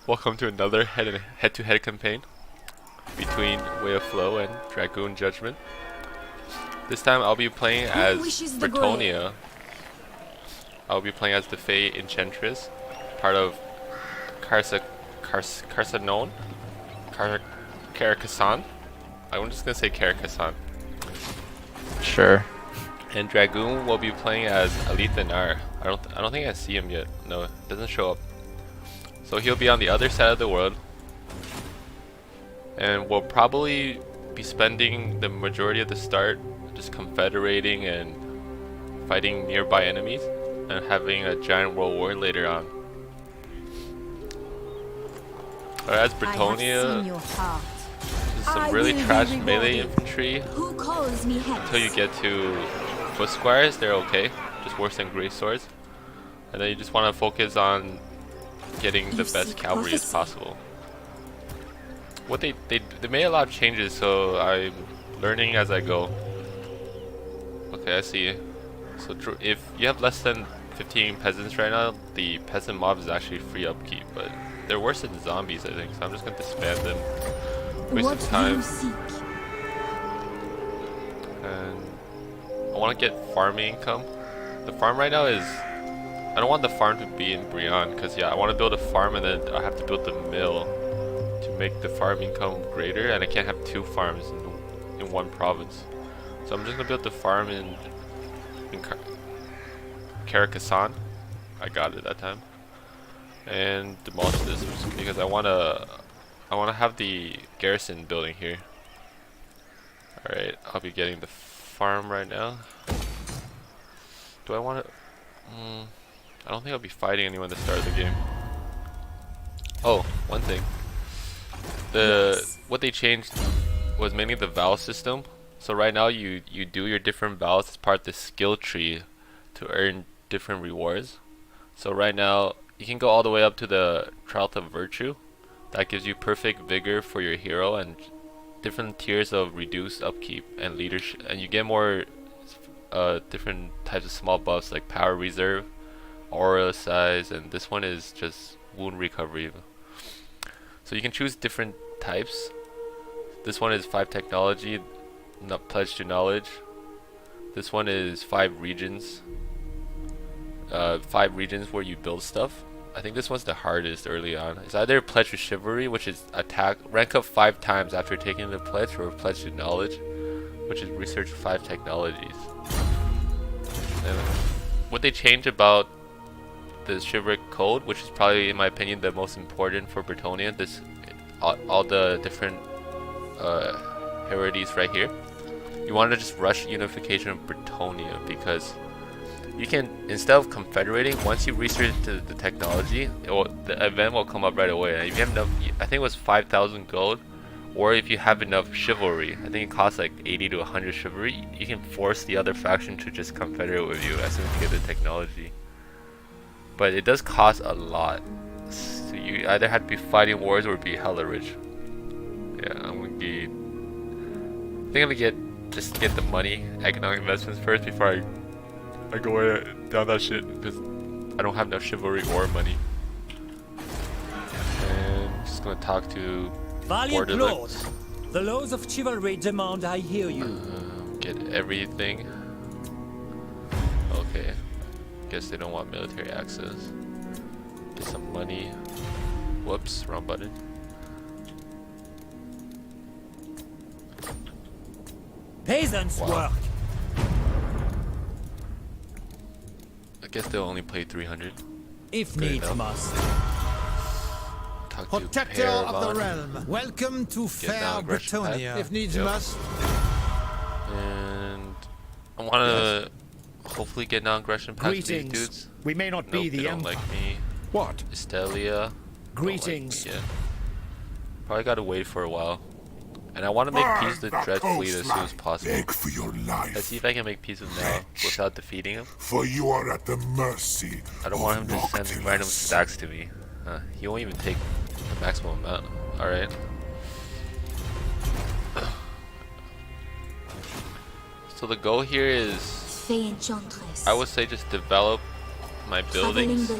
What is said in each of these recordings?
Welcome to another head-to-head campaign between Way of Flow and DragoonJudgment. This time I'll be playing as Bretonnia. I'll be playing as the Fay Enchantress, part of Carcassonne? Carcassonne? I'm just gonna say Carcassonne. Sure. And Dragoon will be playing as Alith Anar. I don't think I see him yet. No, it doesn't show up. So he'll be on the other side of the world, and we'll probably be spending the majority of the start just confederating and fighting nearby enemies and having a giant world war later on. As Bretonnia, there's some really trash melee infantry until you get to foot squires. They're okay, just worse than great swords, and then you just want to focus on getting the best cavalry as possible. What they made a lot of changes, so I'm learning as I go. Okay, I see. So if you have less than 15 peasants right now, the peasant mob is actually free upkeep, but they're worse than zombies, I think. So I'm just going to disband them. Waste of time. And I want to get farming income. The farm right now is, I don't want the farm to be in Brion, because I want to build a farm and then I have to build the mill to make the farm income greater, and I can't have two farms in one province. So I'm just going to build the farm in Carcassonne. I got it that time. And demolish this because I want to have the garrison building here. Alright, I'll be getting the farm right now. Do I want to... I don't think I'll be fighting anyone at the start of the game. Oh, one thing. What they changed was mainly the vow system. So right now you do your different vows as part of the skill tree to earn different rewards. So right now you can go all the way up to the Trout of Virtue. That gives you perfect vigor for your hero and different tiers of reduced upkeep and leadership, and you get more different types of small buffs like power reserve, aura size, and this one is just wound recovery. So you can choose different types. This one is 5 technology, not pledge to knowledge. This one is 5 regions. 5 regions where you build stuff. I think this one's the hardest early on. It's either pledge to chivalry, which is attack rank up 5 times after taking the pledge, or pledge to knowledge, which is research 5 technologies. And what they changed about the chivalric code, which is probably in my opinion the most important for Bretonnia, this all the different heredities right here. You want to just rush unification of Bretonnia because you can, instead of confederating, once you research the technology, the event will come up right away. And if you have enough, I think it was 5,000 gold, or if you have enough chivalry, I think it costs like 80 to 100 chivalry, you can force the other faction to just confederate with you as soon as you get the technology. But it does cost a lot, so you either have to be fighting wars or be hella rich. Yeah, I'm gonna be, I think I'm gonna just get the money, economic investments first before I go down that shit, because I don't have enough chivalry or money. And I'm just gonna talk to Valiant Lord, the laws of chivalry demand I hear you. Get everything. Okay. Guess they don't want military access. Get some money. Whoops, wrong button. Peasants work. I guess they'll only pay 300. If Good needs enough. must. Talk Protector to of the realm, welcome to fair Bretonnia. If needs must. And I want to hopefully get non-aggression packs with these dudes. We may not be the they don't like me. What? Estelia. Greetings. Like probably gotta wait for a while. And I want to make peace with the Dread Fleet as soon as possible. Beg for your life. Let's see if I can make peace with now without defeating him. For you are at the mercy. I don't want him to send random stacks to me. He won't even take the maximum amount. Alright. So the goal here is, Fay Enchantress, I would say, just develop my buildings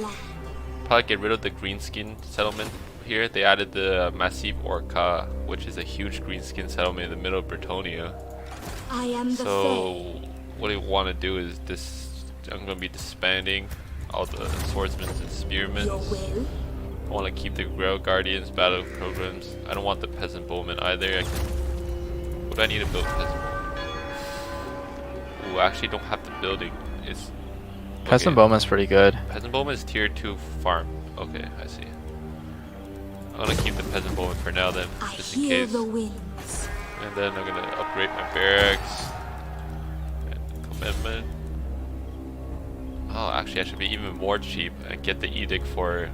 probably get rid of the greenskin settlement here. They added the Massive Orca, which is a huge greenskin settlement in the middle of Bretonia. I am the So what I want to do is this. I'm gonna be disbanding all the swordsmen and spearmen. Your will? I want to keep the Grail Guardians, battle programs. I don't want the peasant bowmen either. What do I need to build peasant bowmen? Ooh, I actually don't have the building. It's Peasant Bowman's pretty good. Peasant bowman is tier 2 farm. Okay, I see. I'm gonna keep the peasant bowman for now then, I just in hear case. the winds. And then I'm gonna upgrade my barracks and commitment. Oh, actually, I should be even more cheap and get the edict for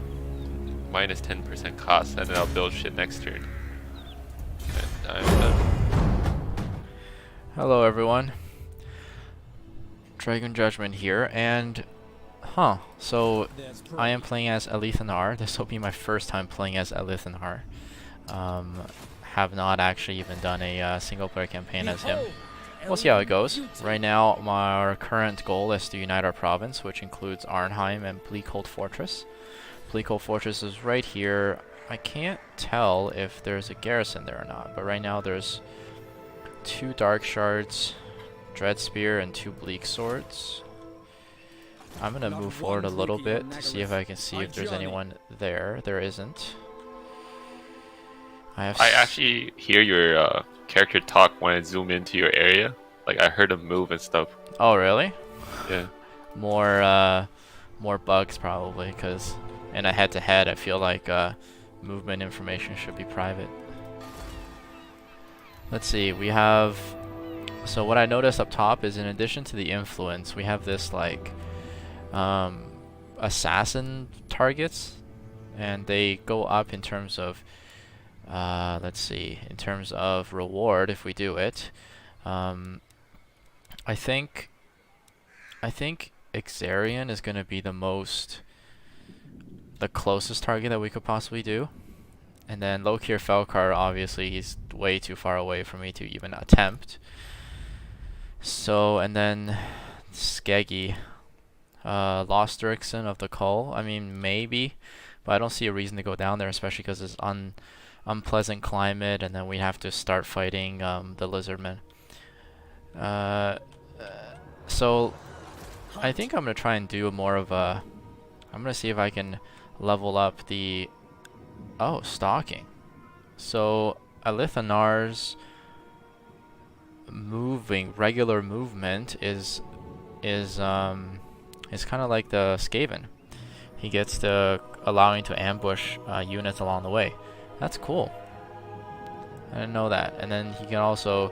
minus 10% cost, and then I'll build shit next turn. And I'm done. Hello everyone. DragoonJudgment here, and so I am playing as Alith Anar. This will be my first time playing as Alith Anar. Have not actually even done a single player campaign as him. We'll see how it goes. Right now, our current goal is to unite our province, which includes Arnheim and Bleakhold Fortress. Bleakhold Fortress is right here. I can't tell if there's a garrison there or not, but right now there's 2 Dark Shards, Dread Spear, and 2 Bleak Swords. I'm gonna move forward a little bit to see if I can see if there's anyone there. There isn't. I actually hear your character talk when I zoom into your area. Like, I heard him move and stuff. Oh really? Yeah. More bugs probably, because in a head-to-head I feel like movement information should be private. Let's see, we have... So what I noticed up top is, in addition to the influence, we have this like assassin targets, and they go up in terms of let's see, in terms of reward if we do it. I think Exarian is going to be the closest target that we could possibly do. And then Lokir Felkar, obviously he's way too far away for me to even attempt. So, and then Skeggy, Lost Dirksen of the Cull. I mean, maybe, but I don't see a reason to go down there, especially because it's unpleasant climate, and then we have to start fighting the Lizardmen. So, I think I'm gonna try and do more of a. I'm gonna see if I can level up the. Oh, stalking. So Alith Anar's regular movement is kind of like the Skaven. He gets to allowing to ambush units along the way. That's cool. I didn't know that. And then he can also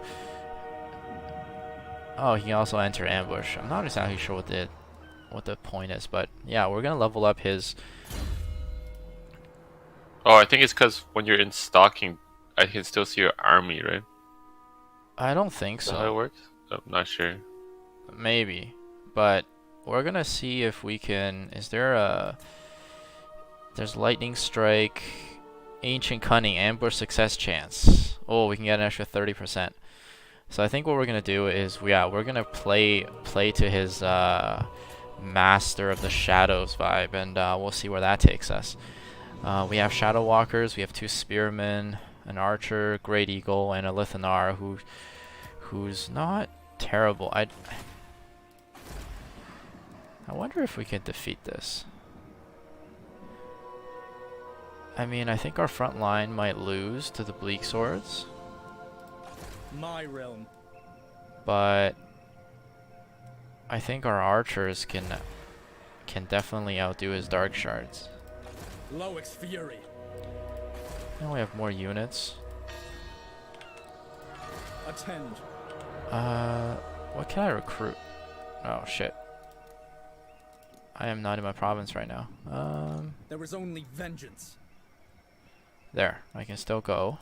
enter ambush. I'm not exactly sure what the point is, but yeah, we're gonna level up his. Oh, I think it's because when you're in stalking, I can still see your army, right? I don't think Is that how it so. works? I'm not sure. Maybe, but we're gonna see if we can. Is there a? There's lightning strike, ancient cunning, ambush success chance. Oh, we can get an extra 30%. So I think what we're gonna do is we're gonna play to his Master of the Shadows vibe, and we'll see where that takes us. We have Shadow Walkers, we have 2 Spearmen, an Archer, Great Eagle, and a Alith Anar who's not terrible. I wonder if we can defeat this. I mean, I think our front line might lose to the Bleak Swords. My realm. But I think our archers can definitely outdo his Dark Shards. Loix Fury. Now we have more units. Attend. What can I recruit? Oh shit. I am not in my province right now. There is only vengeance. There, I can still go.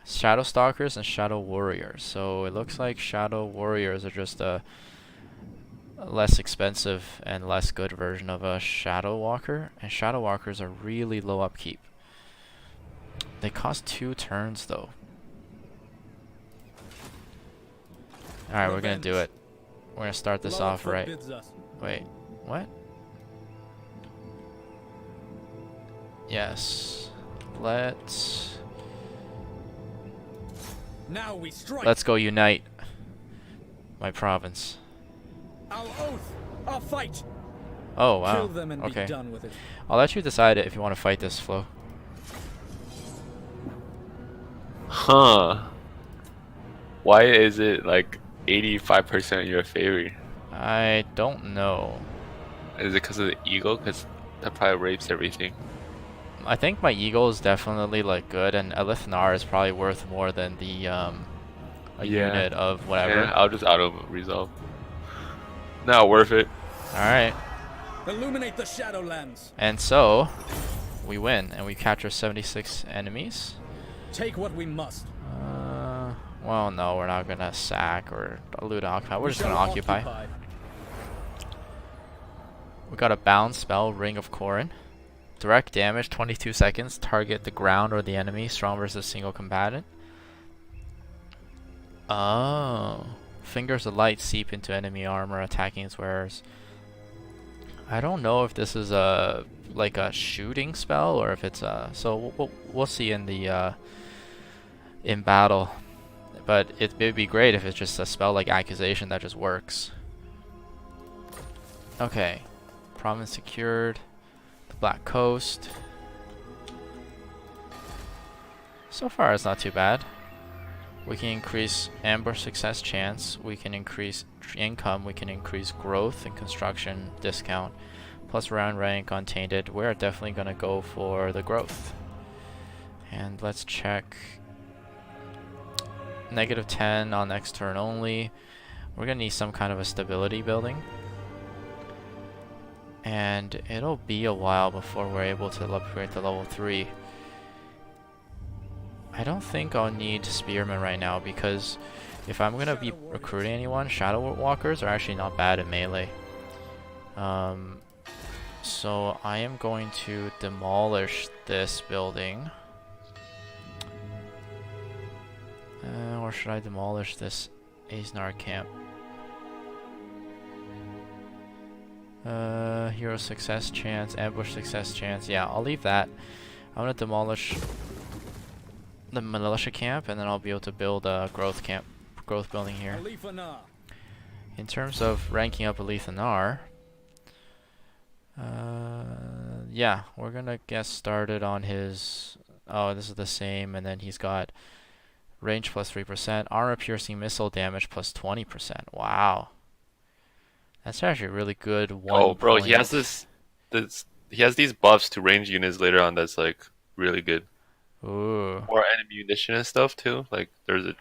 Shadow Stalkers and Shadow Warriors. So it looks like Shadow Warriors are just a less expensive and less good version of a Shadow Walker. And Shadow Walkers are really low upkeep. They cost 2 turns though. Alright, we're gonna do it. We're gonna start this off right. Wait, what? Yes. Let's Now we strike. let's go unite my province. Our oath, our fight. Oh wow. Kill them and Okay. be done with it. I'll let you decide if you want to fight this, Flo. Huh. Why is it like 85% in your favor? I don't know. Is it because of the eagle? Because that probably rapes everything. I think my eagle is definitely like good, and Alith Anar is probably worth more than the a Yeah. unit of whatever. Yeah, I'll just auto resolve. Not worth it. All right. Illuminate the Shadowlands. And so we win, and we capture 76 enemies. Take what we must. Well, no, we're not gonna sack or loot and occupy. We're just gonna occupy. We got a bound spell, Ring of Corin. Direct damage, 22 seconds. Target the ground or the enemy. Strong versus single combatant. Oh. Fingers of light seep into enemy armor, attacking its wearers. I don't know if this is a like a shooting spell or if it's a. So we'll see in the in battle. But it would be great if it's just a spell like Accusation that just works. Okay. Province secured. The Black Coast. So far it's not too bad. We can increase ambush success chance. We can increase income. We can increase growth and construction discount. Plus round rank on Tainted. We're definitely going to go for the growth. And let's check. -10 on next turn only. We're gonna need some kind of a stability building, and it'll be a while before we're able to upgrade to level 3. I don't think I'll need spearmen right now, because if I'm gonna be recruiting anyone, Shadow Walkers are actually not bad at melee. So I am going to demolish this building. Or should I demolish this Aznar camp? Hero success chance, ambush success chance. Yeah, I'll leave that. I'm gonna demolish the militia camp, and then I'll be able to build a growth building here. Alith Anar. In terms of ranking up Alith Anar, yeah, we're gonna get started on his. Oh, this is the same, and then he's got range plus 3%, armor piercing missile damage plus 20%. Wow, that's actually really good. Oh, bro, he has he has these buffs to range units later on. That's like really good. Ooh. More enemy munition and stuff too. Like there's a. Do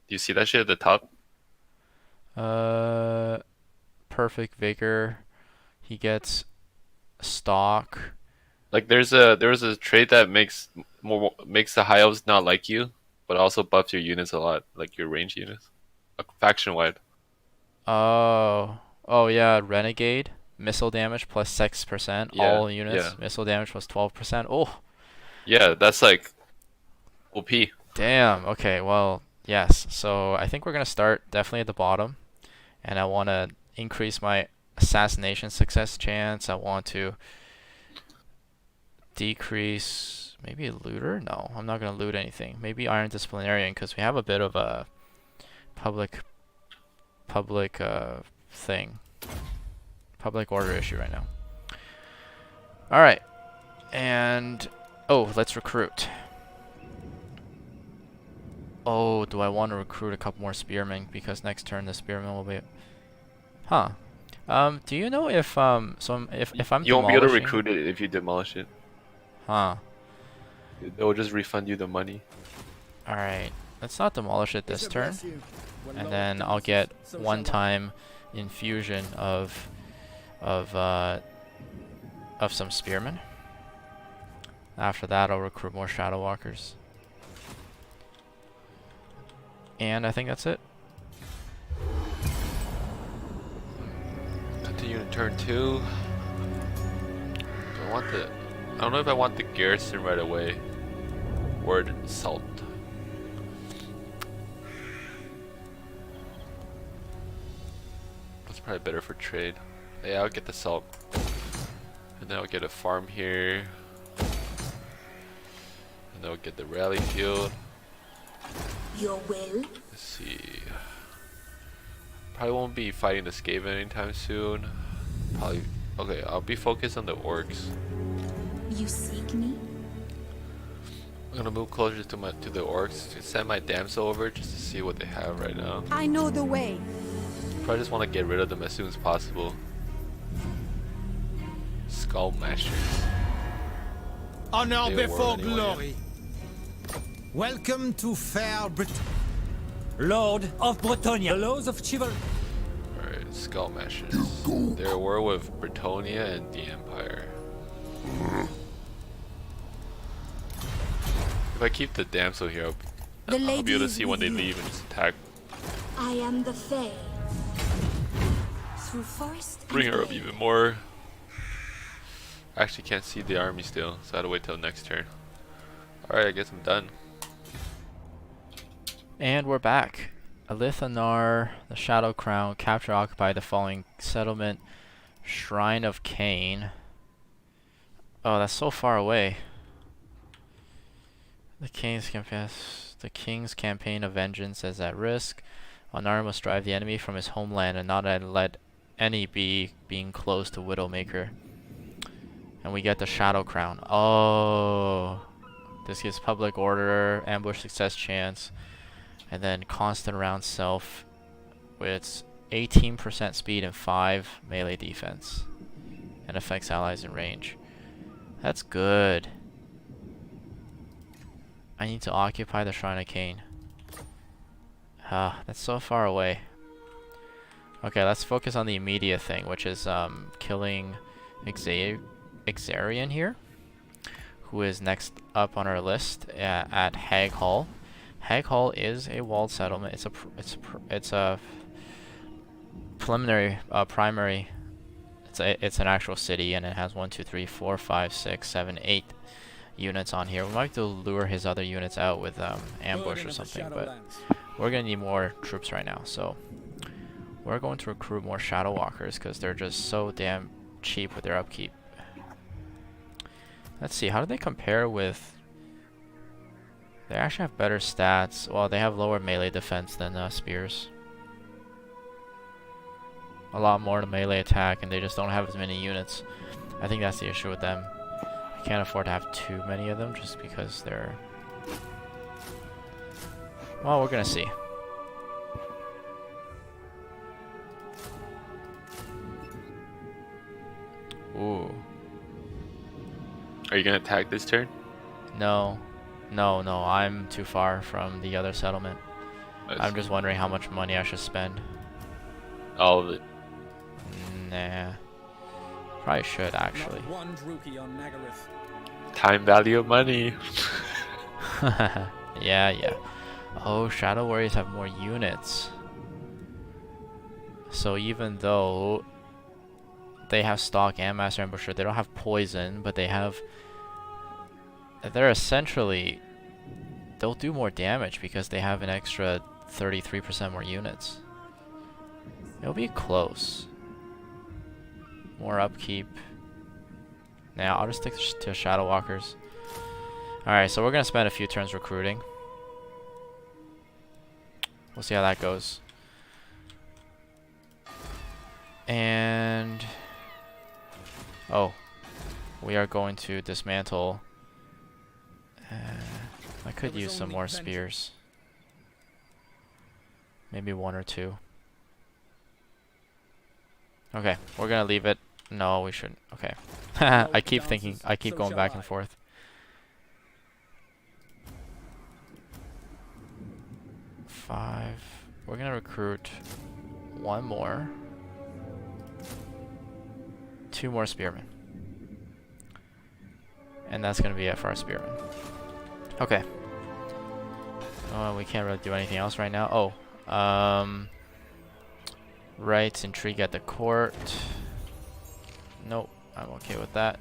you see that shit at the top? Perfect vigor. He gets stock. Like there's a trait that makes the high elves not like you, but also buffs your units a lot, like your range units, faction wide. Oh yeah, renegade missile damage plus 6%. Yeah, All units yeah. missile damage plus 12%. Oh, Yeah, that's like OP. damn. Okay, well, yes. So I think we're gonna start definitely at the bottom, and I want to increase my assassination success chance. I want to decrease maybe a looter. No, I'm not gonna loot anything. Maybe Iron Disciplinarian, because we have a bit of a public order issue right now. All right, and oh, let's recruit. Oh, do I want to recruit a couple more spearmen, because next turn the spearmen will be. Huh. Do you know if if I'm You won't be able to demolishing- recruit it if you demolish it. Huh. They'll just refund you the money. All right. Let's not demolish it this turn, and then I'll get one-time infusion of some spearmen. After that, I'll recruit more Shadow Walkers. And I think that's it. Continue to turn 2. I don't know if I want the garrison right away. Word salt. That's probably better for trade. Yeah, I'll get the salt. And then I'll get a farm here. And then we'll get the rally field. Your will? Let's see. Probably won't be fighting the Skaven anytime soon. Probably. Okay, I'll be focused on the orcs. You seek me? I'm gonna move closer to the orcs to send my damsel over just to see what they have right now. I know the way. Probably just want to get rid of them as soon as possible. Skull Mashers. Honor They before were anyway. glory. Welcome to Fair Britain. Lord of Bretonia. The laws of chivalry. Alright, Skull Mashers. They're a war with Bretonia and the Empire. If I keep the damsel here, I'll be able to see when they leave and just attack. I am the Fay. Through forest and Bring her up glade. even more. I actually can't see the army still, so I had to wait till next turn. Alright, I guess I'm done. And we're back. Alith Anar, the Shadow Crown, capture occupy the following settlement. Shrine of Cain. Oh, that's so far away. The king's campaign of vengeance is at risk. Anar must drive the enemy from his homeland and not let any being close to Widowmaker. And we get the Shadow Crown. Oh, this gives public order, ambush success chance, and then constant round self with 18% speed and 5 melee defense, and affects allies in range. That's good. I need to occupy the Shrine of Cain. That's so far away. Okay, let's focus on the immediate thing, which is killing Exarian here, who is next up on our list at Hag Hall. Hag Hall is a walled settlement. It's a preliminary primary. It's an actual city, and it has 1, 2, 3, 4, 5, 6, 7, 8 units on here. We might have to lure his other units out with ambush or something, but we're gonna need more troops right now, so we're going to recruit more Shadow Walkers because they're just so damn cheap with their upkeep. Let's see, how do they compare with... They actually have better stats. Well, they have lower melee defense than spears. A lot more melee attack, and they just don't have as many units. I think that's the issue with them. I can't afford to have too many of them just because they're... Well, we're gonna see. Ooh. Are you gonna attack this turn? No. No, I'm too far from the other settlement. I'm just wondering how much money I should spend. All of it. Nah. Probably should, actually. Not one rookie on Nagarythe. Time value of money. Yeah. Oh, Shadow Warriors have more units. So even though they have stock and Master Ambusher, they don't have poison, but they have... They're essentially... They'll do more damage because they have an extra 33% more units. It'll be close. More upkeep. Now, I'll just stick to Shadow Walkers. Alright, so we're going to spend a few turns recruiting. We'll see how that goes. And... Oh. We are going to dismantle... I could use some more spears. Maybe 1 or 2. Okay, we're gonna leave it. No, we shouldn't. Okay. I keep thinking, I keep going back and forth. Five. We're gonna recruit 1 more. 2 more spearmen. And that's gonna be it for our spearmen. Okay. We can't really do anything else right now. Oh. Right, intrigue at the court. Nope, I'm okay with that.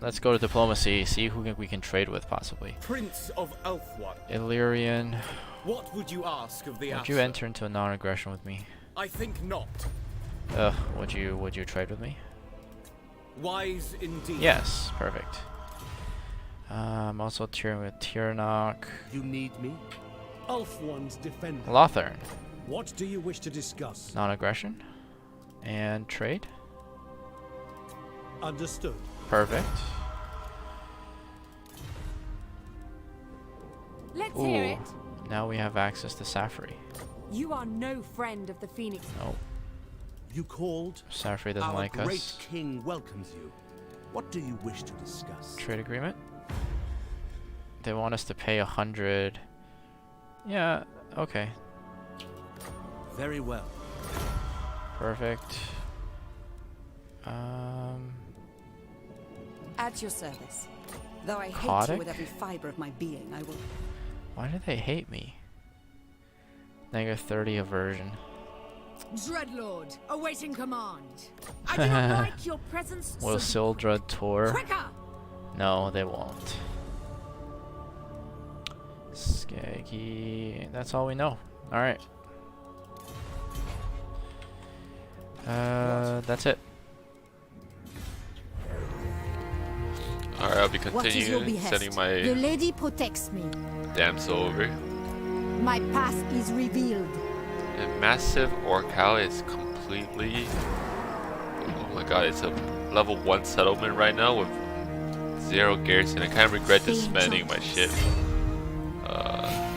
Let's go to diplomacy, see who we can trade with, possibly. Prince of Elfward. Illyrian. What would you ask of the Would you enter into a non-aggression with me? I think not. Would you trade with me? Wise indeed. Yes, perfect. I'm also tearing with Tyrnok. You need me? Ulthuan's defender. Lothern. What do you wish to discuss? Non-aggression. And trade. Understood. Perfect. Let's hear Ooh. it. Now we have access to Safri. You are no friend of the Phoenix. Oh, You called? Safri doesn't Our like great us. king welcomes you. What do you wish to discuss? Trade agreement. They want us to pay 100. Yeah, okay. Very well. Perfect. At your service. Though I hate Kotick? you with every fiber of my being, I will. Why do they hate me? -30 aversion. Dreadlord, awaiting command. I do not like your presence. Will so Sildred tour? quicker. No, they won't. Skaggy. That's all we know. Alright. That's it. Alright, I'll be What is your continuing behest? sending The my lady protects me. damsel over. My path is revealed. And massive Orcal is completely. Oh my god, it's a level 1 settlement right now with 0 garrison. I kind of regret Fay disbanding my Enchantress. ship.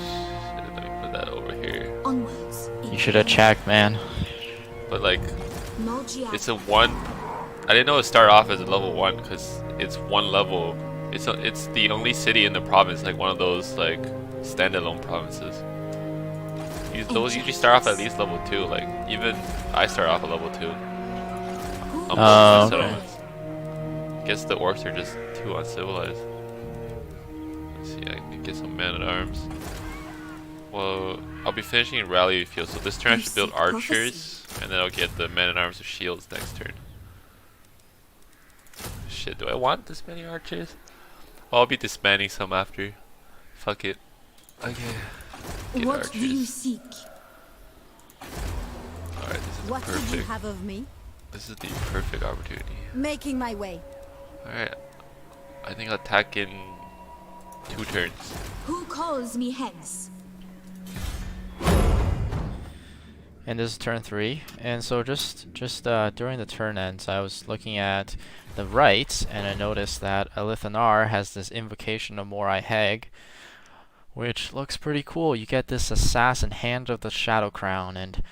Shit, let me put that over here. Onwards. You should have checked, man. But like, Mogia. it's a 1. I didn't know it started off as a level 1 because it's 1 level. It's the only city in the province, like one of those like standalone provinces. Those usually start off at least level 2. Like even I start off at level 2. On most okay. settlements. Guess the orcs are just too uncivilized. Let's see, I can get some man at arms. Well, I'll be finishing Rally Field, so this turn I should build archers, and then I'll get the man at arms with shields next turn. Shit, do I want this many archers? Well, I'll be disbanding some after. Fuck it. Okay. Get What archers. do you seek? Alright, this is What would you perfect. have of me? This is the perfect opportunity. Making my way. Alright. I think I'll attack in 2 turns. Who calls me hence? And this is turn 3. And so just during the turn ends, I was looking at the rights, and I noticed that Alith Anar has this Invocation of Morai Hag, which looks pretty cool. You get this assassin, Hand of the Shadow Crown, and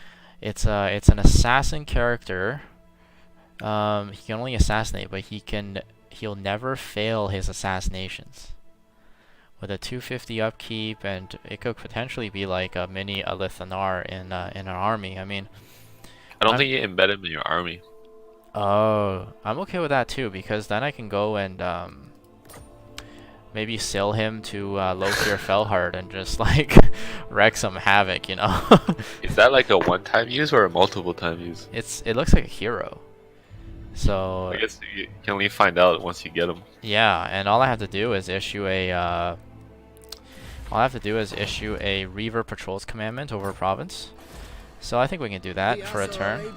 it's an assassin character. He can only assassinate, but he'll never fail his assassinations. With a 250 upkeep, and it could potentially be like a mini Alith Anar in an army. I mean, I don't think you embed him in your army. oh, I'm okay with that too, because then I can go and maybe sell him to Lothir Felhard and just like wreck some havoc, you know. Is that like a one-time use or a multiple-time use? It looks like a hero. So I guess you can only find out once you get him. yeah, and all I have to do is issue a Reaver Patrols commandment over a province. So I think we can do that for a turn.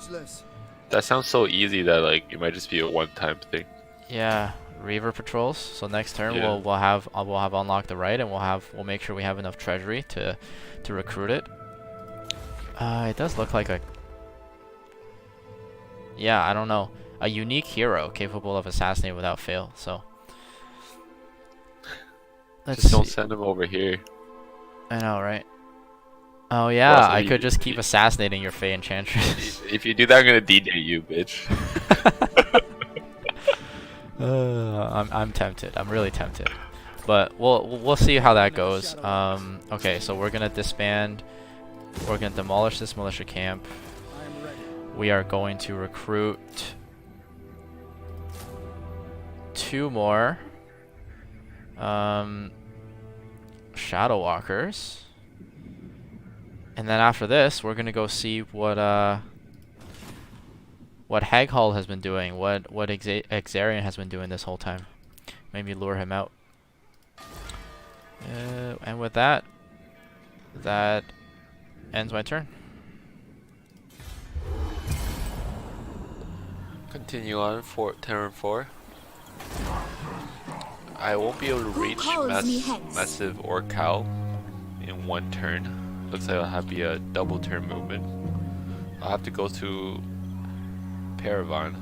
That sounds so easy that like it might just be a one-time thing. Yeah, Reaver Patrols. So next turn Yeah. we'll have unlocked the right, and we'll make sure we have enough treasury to recruit it. It does look like a, yeah, I don't know, a unique hero capable of assassinating without fail. So let's Just don't see. send him over here. I know, right? Oh yeah, Well, so I you- could just keep assassinating your Fay Enchantress. If you do that, I'm gonna DJ you, bitch. I'm tempted. I'm really tempted. But we'll see how that goes. Okay, so we're gonna disband. We're gonna demolish this militia camp. I am ready. We are going to recruit 2 more Shadow Walkers. And then after this, we're gonna go see what Haghall has been doing, what Exarian has been doing this whole time. Maybe lure him out. And with that ends my turn. Continue on for turn 4. I won't be able to Who reach calls me hence? massive or cow in one turn. Looks like it'll have to be a double turn movement. I'll have to go to Paravan.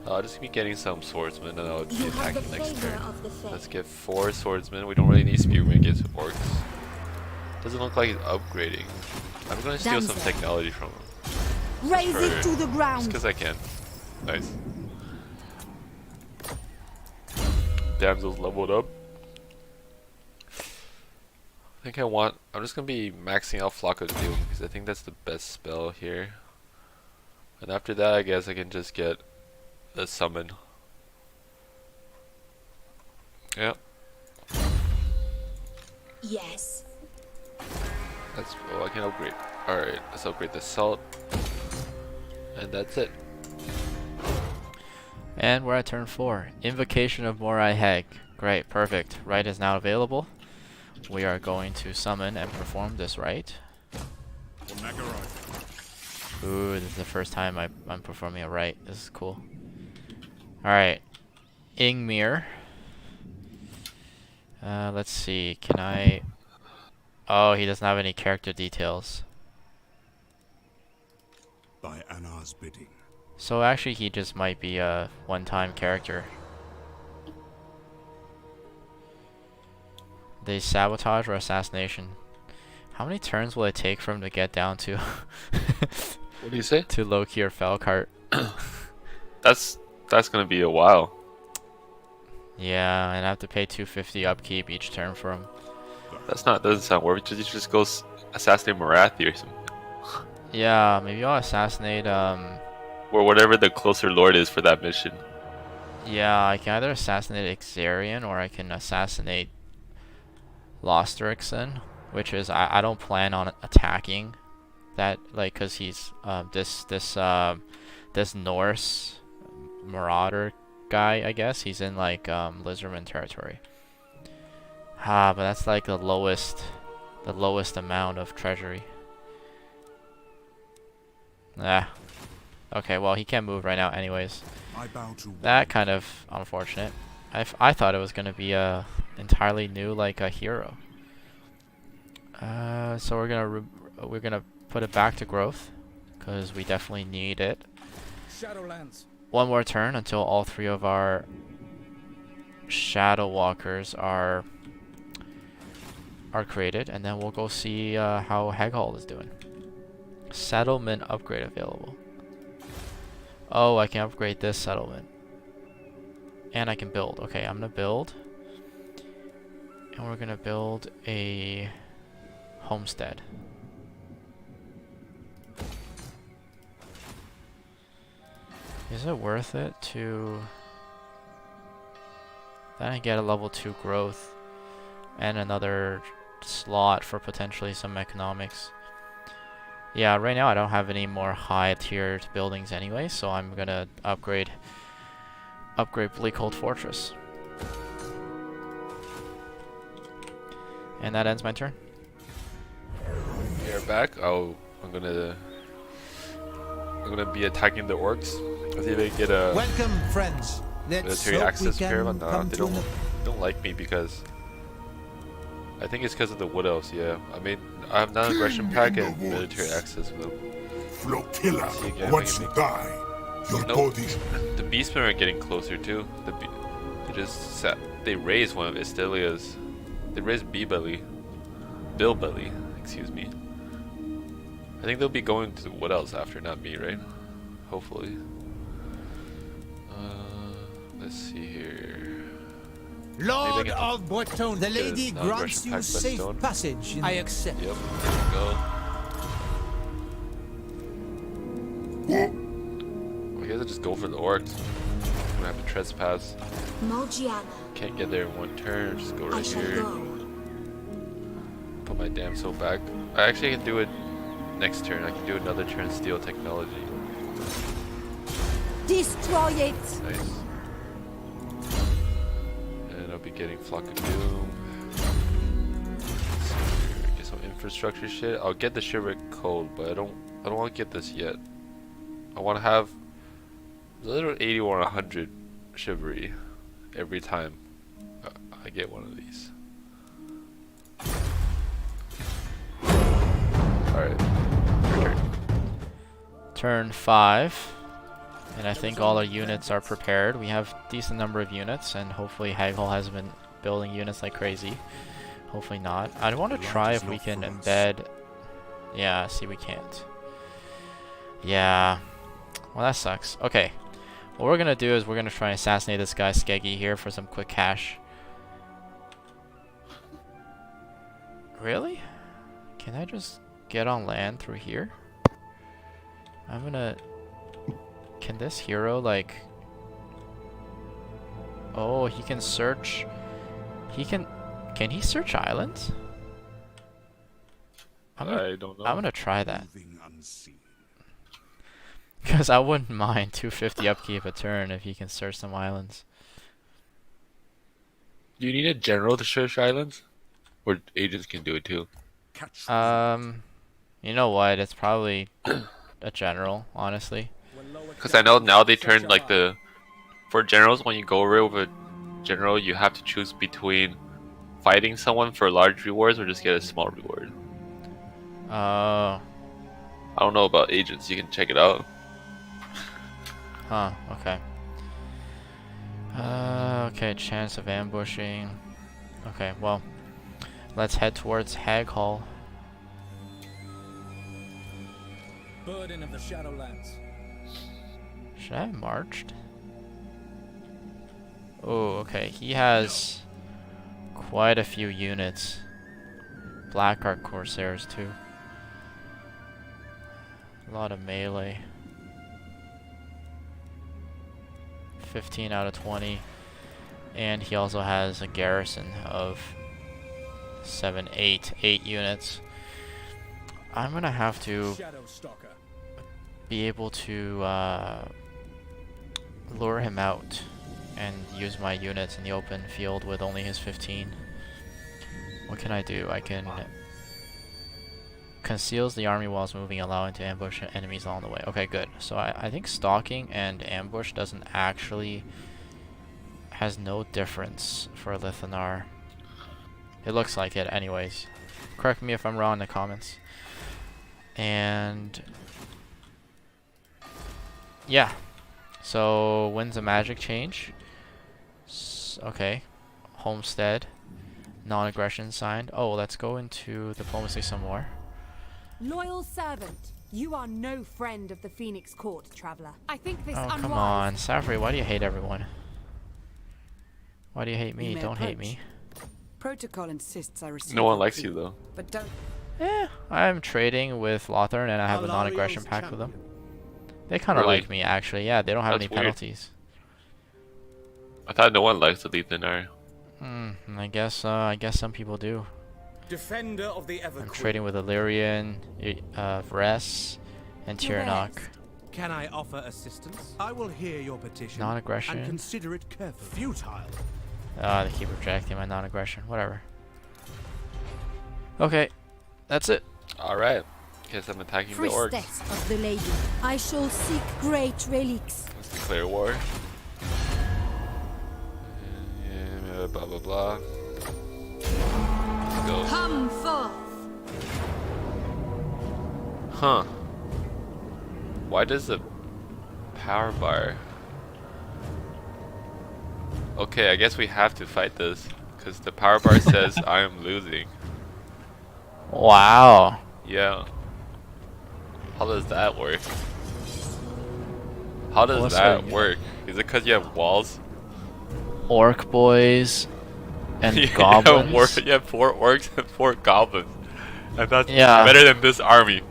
I'll just be getting some swordsmen and I'll be You have the attacking next favor turn. of the Fae. Let's get 4 swordsmen. We don't really need spearmen against orcs. Doesn't look like he's upgrading. I'm gonna steal some Damsel. technology from him. Raise it Just to the ground. because I can. Nice. Damsel's leveled up. I think I'm just gonna be maxing out Flock of Doom because I think that's the best spell here. And after that, I guess I can just get the summon. Yeah. Yes. That's I can upgrade. Alright, let's upgrade the salt. And that's it. And we're at turn 4. Invocation of Morai Heg. Great, perfect. Rite is now available. We are going to summon and perform this rite. Ooh, this is the first time I'm performing a rite. This is cool. Alright. Ingmir. Let's see. Can I... Oh, he doesn't have any character details. By Anar's bidding. So actually he just might be a one-time character. They sabotage or assassination. How many turns will it take for him to get down to What do you say? to Loki or Falcart? That's gonna be a while. Yeah, and I have to pay 250 upkeep each turn for him. Doesn't sound worth it. You just go assassinate Marathi or something. Yeah, maybe I'll assassinate Or whatever the closer lord is for that mission. yeah, I can either assassinate Ixarian or I can assassinate Losterixen, which is I don't plan on attacking that, like, cause he's this Norse marauder guy, I guess he's in like Lizardman territory. But that's like the lowest amount of treasury. Okay, well he can't move right now anyways. I bow to That kind of unfortunate. I thought it was gonna be a entirely new like a hero. So we're gonna put it back to growth because we definitely need it. Shadowlands. One more turn until all 3 of our Shadow Walkers are created, and then we'll go see how Heghall is doing. Settlement upgrade available. Oh, I can upgrade this settlement. And I can build. Okay, I'm gonna build. And we're gonna build a homestead. Is it worth it to... Then I get a level 2 growth and another slot for potentially some economics. Yeah, right now I don't have any more high tiered buildings anyway, so I'm gonna upgrade Bleakhold Fortress. And that ends my turn. You're back. I'm gonna be attacking the orcs. Let's see if I can get a Welcome, friends. Let's military hope we access can caravan. Nah, come they to don't like me because I think it's because of the wood elves. Yeah, I mean I have non-aggression pack and military access with them. Flotilla, See again, once I you can die, your Nope. bodies The beastmen are getting closer too. They raise one of Estelia's. They raised Bilbelly, excuse me. I think they'll be going to the wood elves after, not me, right? Hopefully. Let's see here. Lord get of Breton, the lady no grants Russian you pact by safe stone. passage. I accept. Yep, there we go. I guess I just go for the orcs. I'm gonna have to trespass. Mogiana. Can't get there in one turn. Just go I right shall here. go. Put my damn soul back. I actually can do it next turn. I can do another turn steal technology. Destroy it. Nice. And I'll be getting Flock of Doom. Get some infrastructure shit. I'll get the Shiverick Code, but I don't want to get this yet. I want to have a little 80 or 100 chivalry every time I get one of these. Alright, your turn. Turn 5. And I think all our units are prepared. We have decent number of units, and hopefully Hagel has been building units like crazy. Hopefully not. I want to try if we can embed... Yeah, see, we can't. Yeah. Well, that sucks. Okay. What we're going to do is we're going to try and assassinate this guy Skeggy here for some quick cash. Really? Can I just get on land through here? I'm going to... Can this hero, like... Oh, he can search... He can... Can he search islands? I don't know. I'm gonna try that. Because I wouldn't mind 250 upkeep a turn if he can search some islands. Do you need a general to search islands? Or agents can do it too? You know what? It's probably a general, honestly. Because I know now they turned like the... For generals, when you go over with a general, you have to choose between fighting someone for large rewards or just get a small reward. I don't know about agents, you can check it out. Huh, okay. Okay, chance of ambushing. Okay, well, let's head towards Hag Hall. Burden of the Shadowlands. Should I have marched? Oh, okay, he has quite a few units. Blackheart Corsairs too. A lot of melee. 15 out of 20. And he also has a garrison of 8 units. I'm gonna have to be able to lure him out and use my units in the open field with only his 15. What can I do? I can... Conceals the army whilst moving, allowing to ambush enemies along the way. Okay, good. So I think stalking and ambush doesn't actually... has no difference for Alith Anar. It looks like it anyways. Correct me if I'm wrong in the comments. And... yeah. So, when's the magic change? Okay. Homestead. Non-aggression signed. Oh, let's go into diplomacy some more. Loyal servant, you are no friend of the Phoenix Court, traveler. I think this Oh, unwise. come on. Safri, why do you hate everyone? Why do you hate me? Don't hate me. Protocol insists I receive. No one likes you though. But don't. I'm trading with Lothar and I have a non-aggression pact with them. They kind of Really? like me, actually. Yeah, they don't have That's any weird. penalties. I thought no one likes Alith Anar. I guess some people do. Defender of the Everqueen. I'm trading with Illyrian, Vress, and Tyrannok. Can I offer assistance? I will hear your petition Non-aggression. and consider it carefully. Futile. They keep rejecting my non-aggression. Whatever. Okay, that's it. Alright. Guess I'm attacking the orcs. Priestess of the Lady, I shall seek great relics. Let's declare war. Yeah, blah blah blah. Let's go. Come forth. Huh. Why does the power bar... Okay, I guess we have to fight this. Because the power bar says I am losing. Wow. Yeah. How does that work? How does What's that that? work? Is it because you have walls? Orc boys and You goblins. you have 4 orcs and 4 goblins. And that's Yeah. better than this army.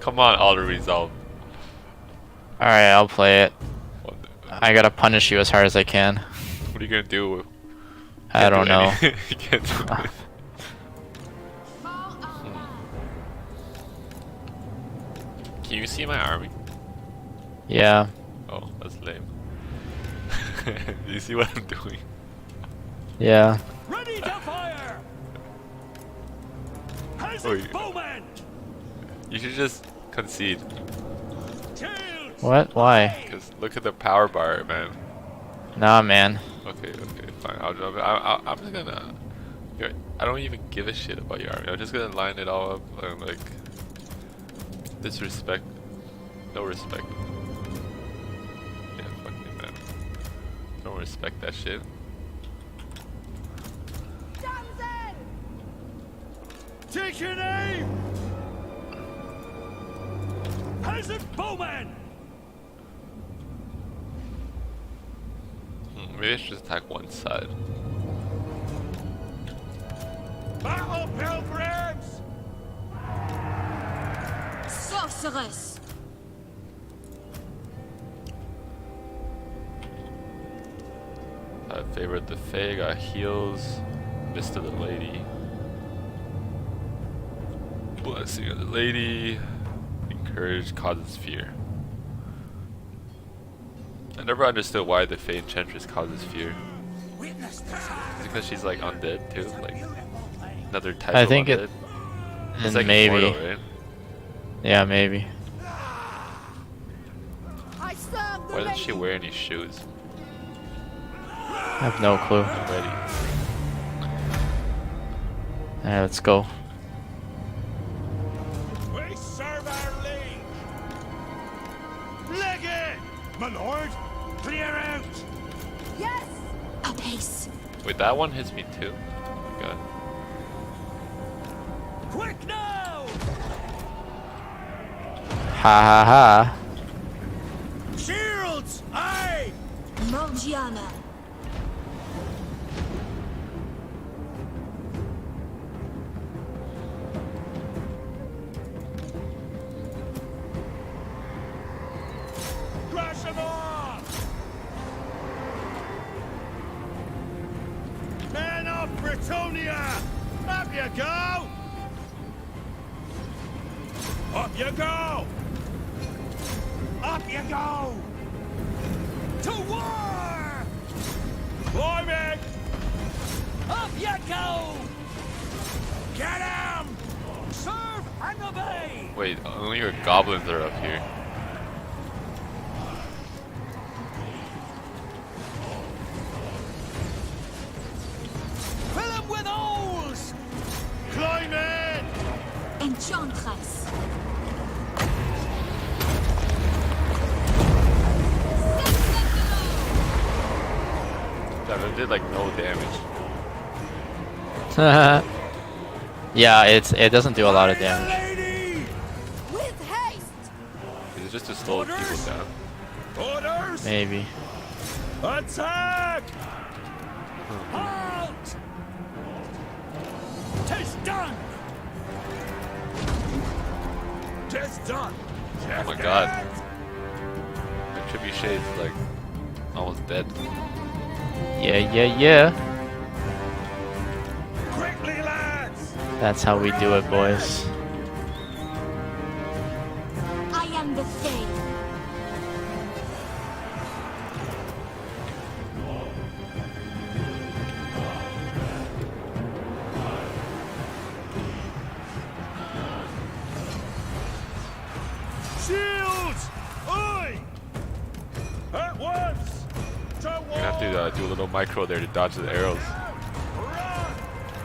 Come on, Alder Resolve. Alright, I'll play it. What, I gotta punish you as hard as I can. what are you gonna do? I don't know. You can't do anything. Can you see my army? Yeah. Oh, that's lame. Do you see what I'm doing? Yeah. Ready to fire! Has Oh, its bowman! You should just concede. Tails! What? Why? Because look at the power bar, man. Nah, man. Okay, fine. I'm just gonna. I don't even give a shit about your army. I'm just gonna line it all up and like disrespect, no respect. Yeah, fuck you, man. Don't respect that shit. Take your name! Peasant bowman! Maybe I should just attack one side. Battle pilgrims! Sorceress! I favored the Fay, got heals, Mist of the Lady. Blessing of the Lady, encourage causes fear. I never understood why the Fay Enchantress causes fear. Is it because she's like undead too? Like another type of undead? It's like maybe. immortal, right? Yeah, maybe. Why doesn't she wear any shoes? I have no clue. I'm ready. Alright, let's go. We serve our liege! Legate! My lord! Clear out! Yes! Apace! Wait, that one hits me too? Oh my god. Quick now! Ha ha ha. Shields! Aye! Morgiana! Crash them off! Men of Britonia! Up you go! Up you go! Up you go! To war! Climbing! Up you go! Get him! Serve and obey! Wait, only your goblins are up here. Fill him with holes! Climb in! Enchantress! Damn, it did like no damage. Yeah, it doesn't do a lot of damage. Lady! With haste! It's just to slow people down. Orders! Maybe. Attack! Halt! 'Tis done! 'Tis done! Oh my god. The trebuchet's like almost dead. Yeah. Quickly, lads! That's how we do it, boys. I am the Fay. Shields! Oi! At once! To You're gonna have to do a little micro there to dodge the arrows. Run!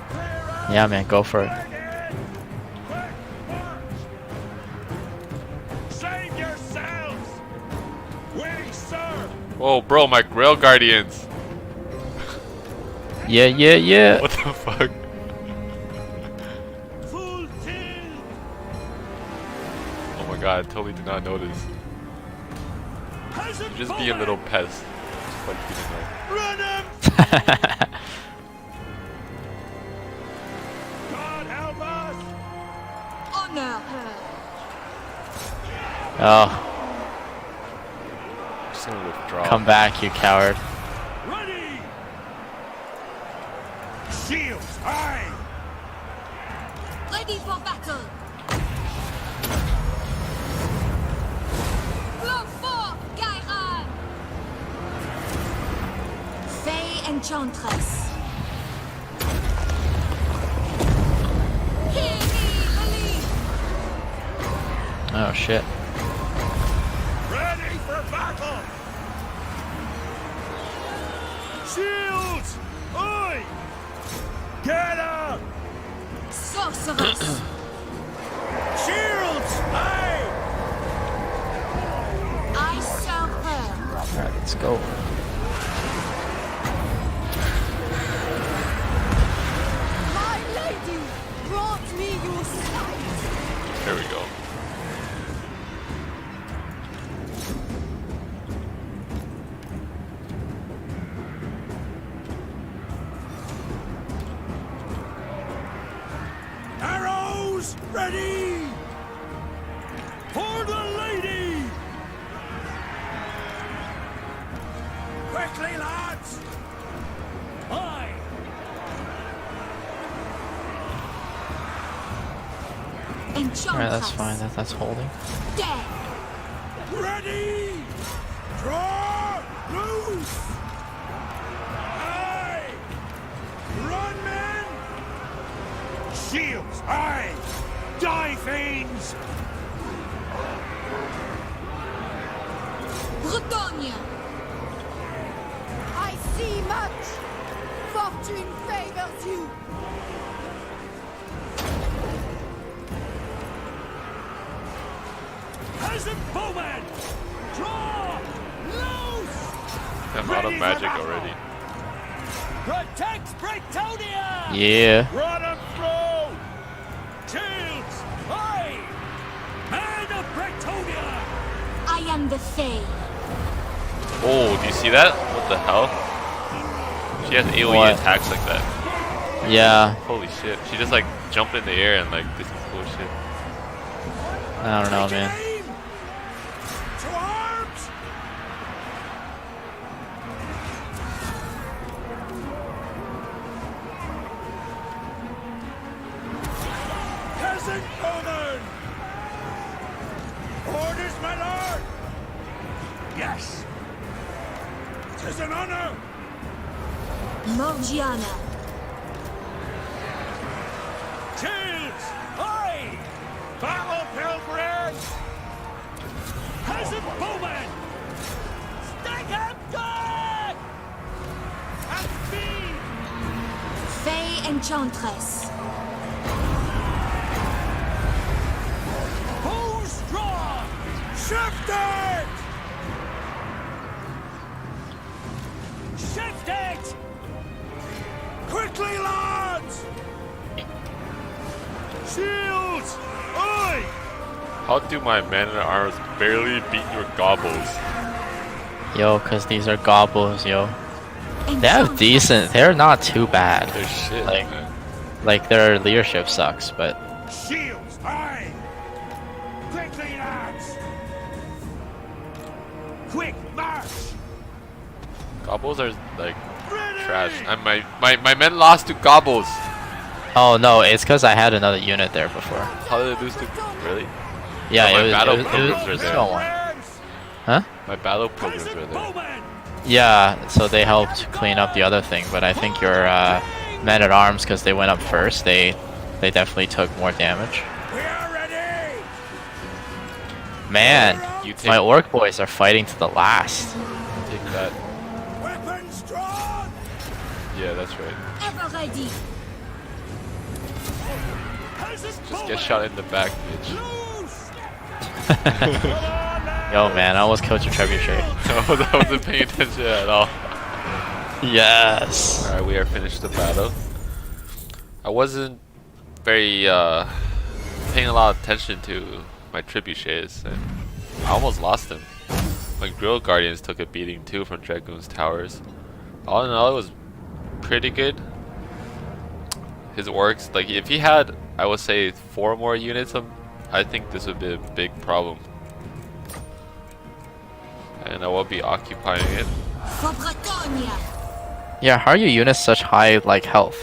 Clear out! Yeah, man, go for it. Quick march! Save yourselves! We serve! Whoa, bro, my Grail Guardians! Yeah. What the fuck? Full tilt! Oh my god, I totally did not notice. Peasant Just be a little bowman! pest. Just like you didn't know. Run him! God help us! Honor her! Oh, I'm just gonna withdraw. come back, you coward. Ready! Shields high! Ready for battle! Blow for Gaira! Fay Enchantress! Hear me, believe! Oh shit. Ready for battle! Shields! Oi! Get up! Sorceress! Shields! Aye! I serve her. Alright, let's go. My lady, grant me your sight. There we go. Arrows ready! For the lady! Quickly, lads! Aye! Enchantress. Alright, that's fine. That's holding. Dead. Ready! Draw! Loose! Aye! Run, men! Shields! Aye! Die, fiends! Bretonia. I see much. Fortune favors you. Peasant bowman! Draw! Loose! I'm out of magic already. Protect Bretonia! Yeah. Run and flow! Shields! Aye! Man of Bretonia! I am the Fay. Oh, do you see that? What the hell? She has AoE What? attacks like that. Yeah. Holy shit. She just like jumped in the air and like did some cool shit. I don't know, man. Aim! To arms! Peasant bowman! Orders, my lord! Yes! 'Tis an honor! Morgiana. Shields! Aye! Battle pilgrims! Peasant bowman! Stack up good! And speed! Fay Enchantress. Who's draw? Shift it! Shift it! Quickly, lads! Shields! Oi! How do my men-at-arms barely beat your gobbles? Yo, cause these are gobbles, yo. They have Enchantress. decent. They're not too bad. They're shit, Like- man. Like their leadership sucks, but Shields! Aye! Quickly, lads! Quick march! Gobbles are like Ready! trash. And my men lost to gobbles. oh no, it's cause I had another unit there before. How did they lose to? Really? Yeah, my it was. battle It was, programs are there. still one. Friends! Huh? My battle programs Peasant are there. bowman! Yeah, so they helped clean up the other thing, but I think your men at arms, because they went up first, they definitely took more damage. We are ready! Man, You take, my orc boys are fighting to the last. take that. Weapons drawn! Yeah, that's right. Ever ready. Peasant Just get shot in the back, bitch. Loose! Yo, man, I almost killed your trebuchet. No, I wasn't paying attention at all. Yes. Alright, we are finished the battle. I wasn't very paying a lot of attention to my trebuchets, and I almost lost them. My Grill Guardians took a beating too from Dragoon's towers. All in all, it was pretty good. His orcs, like if he had, I would say 4 more units, I think this would be a big problem. And I will be occupying it. For Bretonia. Yeah, how are your units such high like health?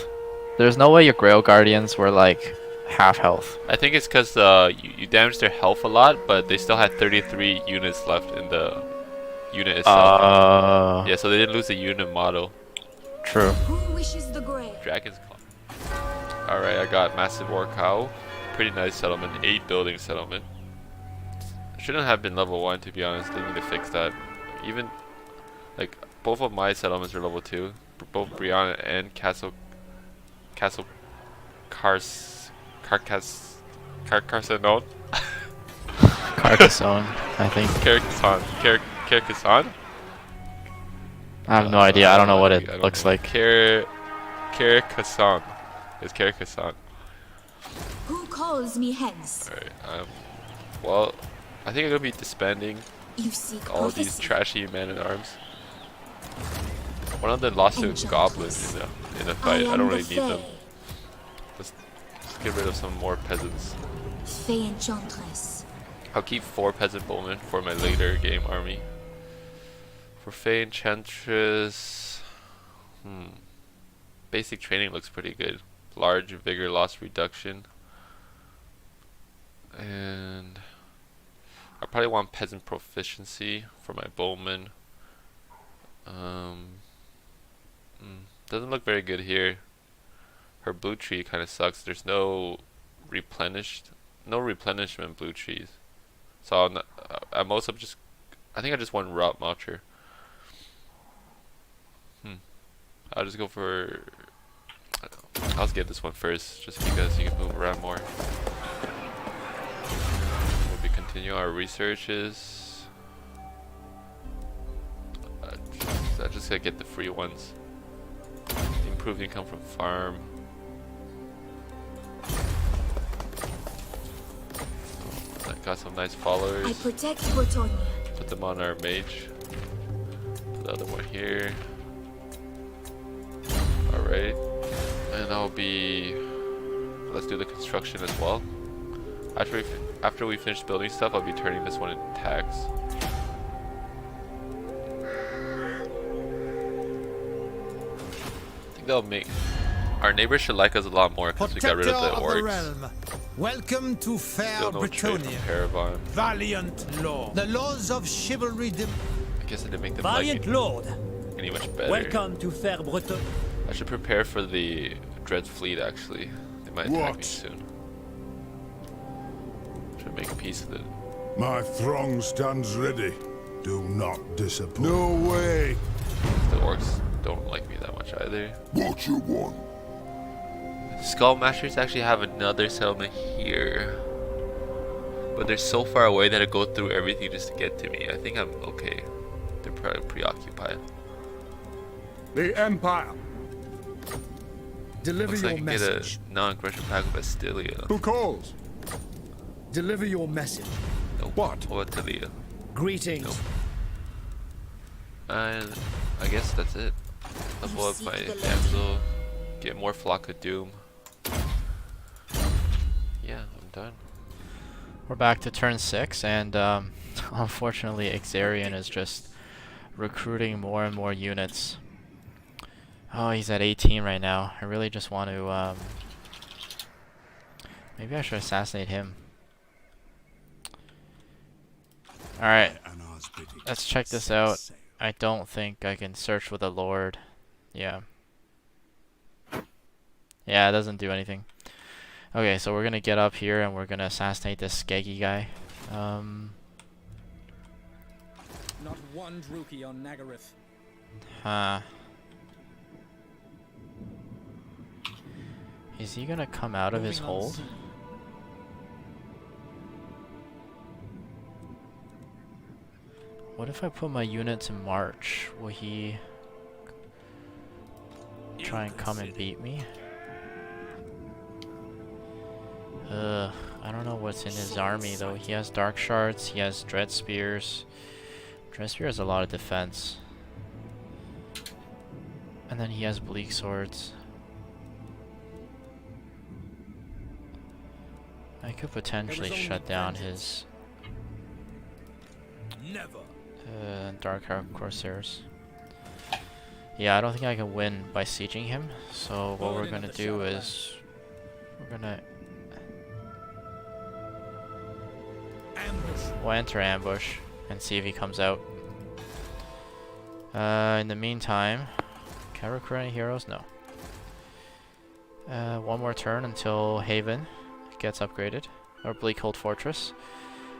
There's no way your Grail Guardians were like half health. I think it's because you damaged their health a lot, but they still had 33 units left in the unit itself. Yeah, so they didn't lose the unit model. True. Who wishes the grave? Dragon's Claw. Alright, I got Massive Orc Cow. Pretty nice settlement. 8 building settlement. Shouldn't have been level 1 to be honest. They need to fix that. Even, like, both of my settlements are level 2. both Brianna and Carcassonne. Carcassonne, I think. Carcassonne? I have no idea. I don't know what it looks like. Carcassonne. It's Carcassonne. Who calls me hence? Alright, well, I think I'm gonna be disbanding You seek all of these trashy men-at-arms. One of them lost to a goblin in a fight. I don't really need them. Let's get rid of some more peasants. Fay Enchantress. I'll keep 4 peasant bowmen for my later game army. For Fay Enchantress, basic training looks pretty good. Large vigor loss reduction. And I probably want peasant proficiency for my bowman. Doesn't look very good here. Her blue tree kind of sucks. There's no replenishment blue trees. So at most I think I just want rot Motcher. I'll just go for. I'll just get this one first, just because you can move around more. We'll continue our researches. I just gotta get the free ones. Improved income from farm. I got some nice followers. I protect Bretonia. Put them on our mage. Put the other one here. Alright. And I'll be. Let's do the construction as well. After we finish building stuff, I'll be turning this one into tax. I think that'll make. Our neighbors should like us a lot more because we got rid of the orcs. Welcome to fair Still no trade Bretonia. from Paragon. Valiant lord. The laws of chivalry. I guess I didn't make them Valiant Lord, any much better. welcome to fair Breton. I should prepare for the Dread Fleet actually. They might attack me soon. Should make peace with it. My throng stands ready. Do not disappoint. No way. The orcs don't like me that much either. What you want? Skullmasters actually have another settlement here. But they're so far away that I go through everything just to get to me. I think I'm okay. They're probably preoccupied. The Empire. Deliver Looks like I your can get message. a non-aggression pact with Astilia. Who calls? Deliver your message. Nope. What? What about Talia? Greetings. Nope. And I guess that's it. Level up my damsel. Get more Flock of Doom. Yeah, I'm done. We're back to turn 6, and unfortunately Xarian is just recruiting more and more units. Oh, he's at 18 right now. I really just want to maybe I should assassinate him. Alright, let's check this out. I don't think I can search with a lord. Yeah, it doesn't do anything. Okay, so we're gonna get up here and we're gonna assassinate this skeggy guy. Not one Druki on Nagarythe. Is he gonna come out of his hold? What if I put my units in march? Will he try and come and beat me? I don't know what's in his army though. He has dark shards, he has dread spears. Dread spear has a lot of defense. And then he has bleak swords. I could potentially shut down his Dark Corsairs. Yeah, I don't think I can win by sieging him. So what we're gonna do is we'll enter ambush and see if he comes out. In the meantime, can I recruit any heroes? No. One more turn until Haven gets upgraded, or Bleakhold Fortress,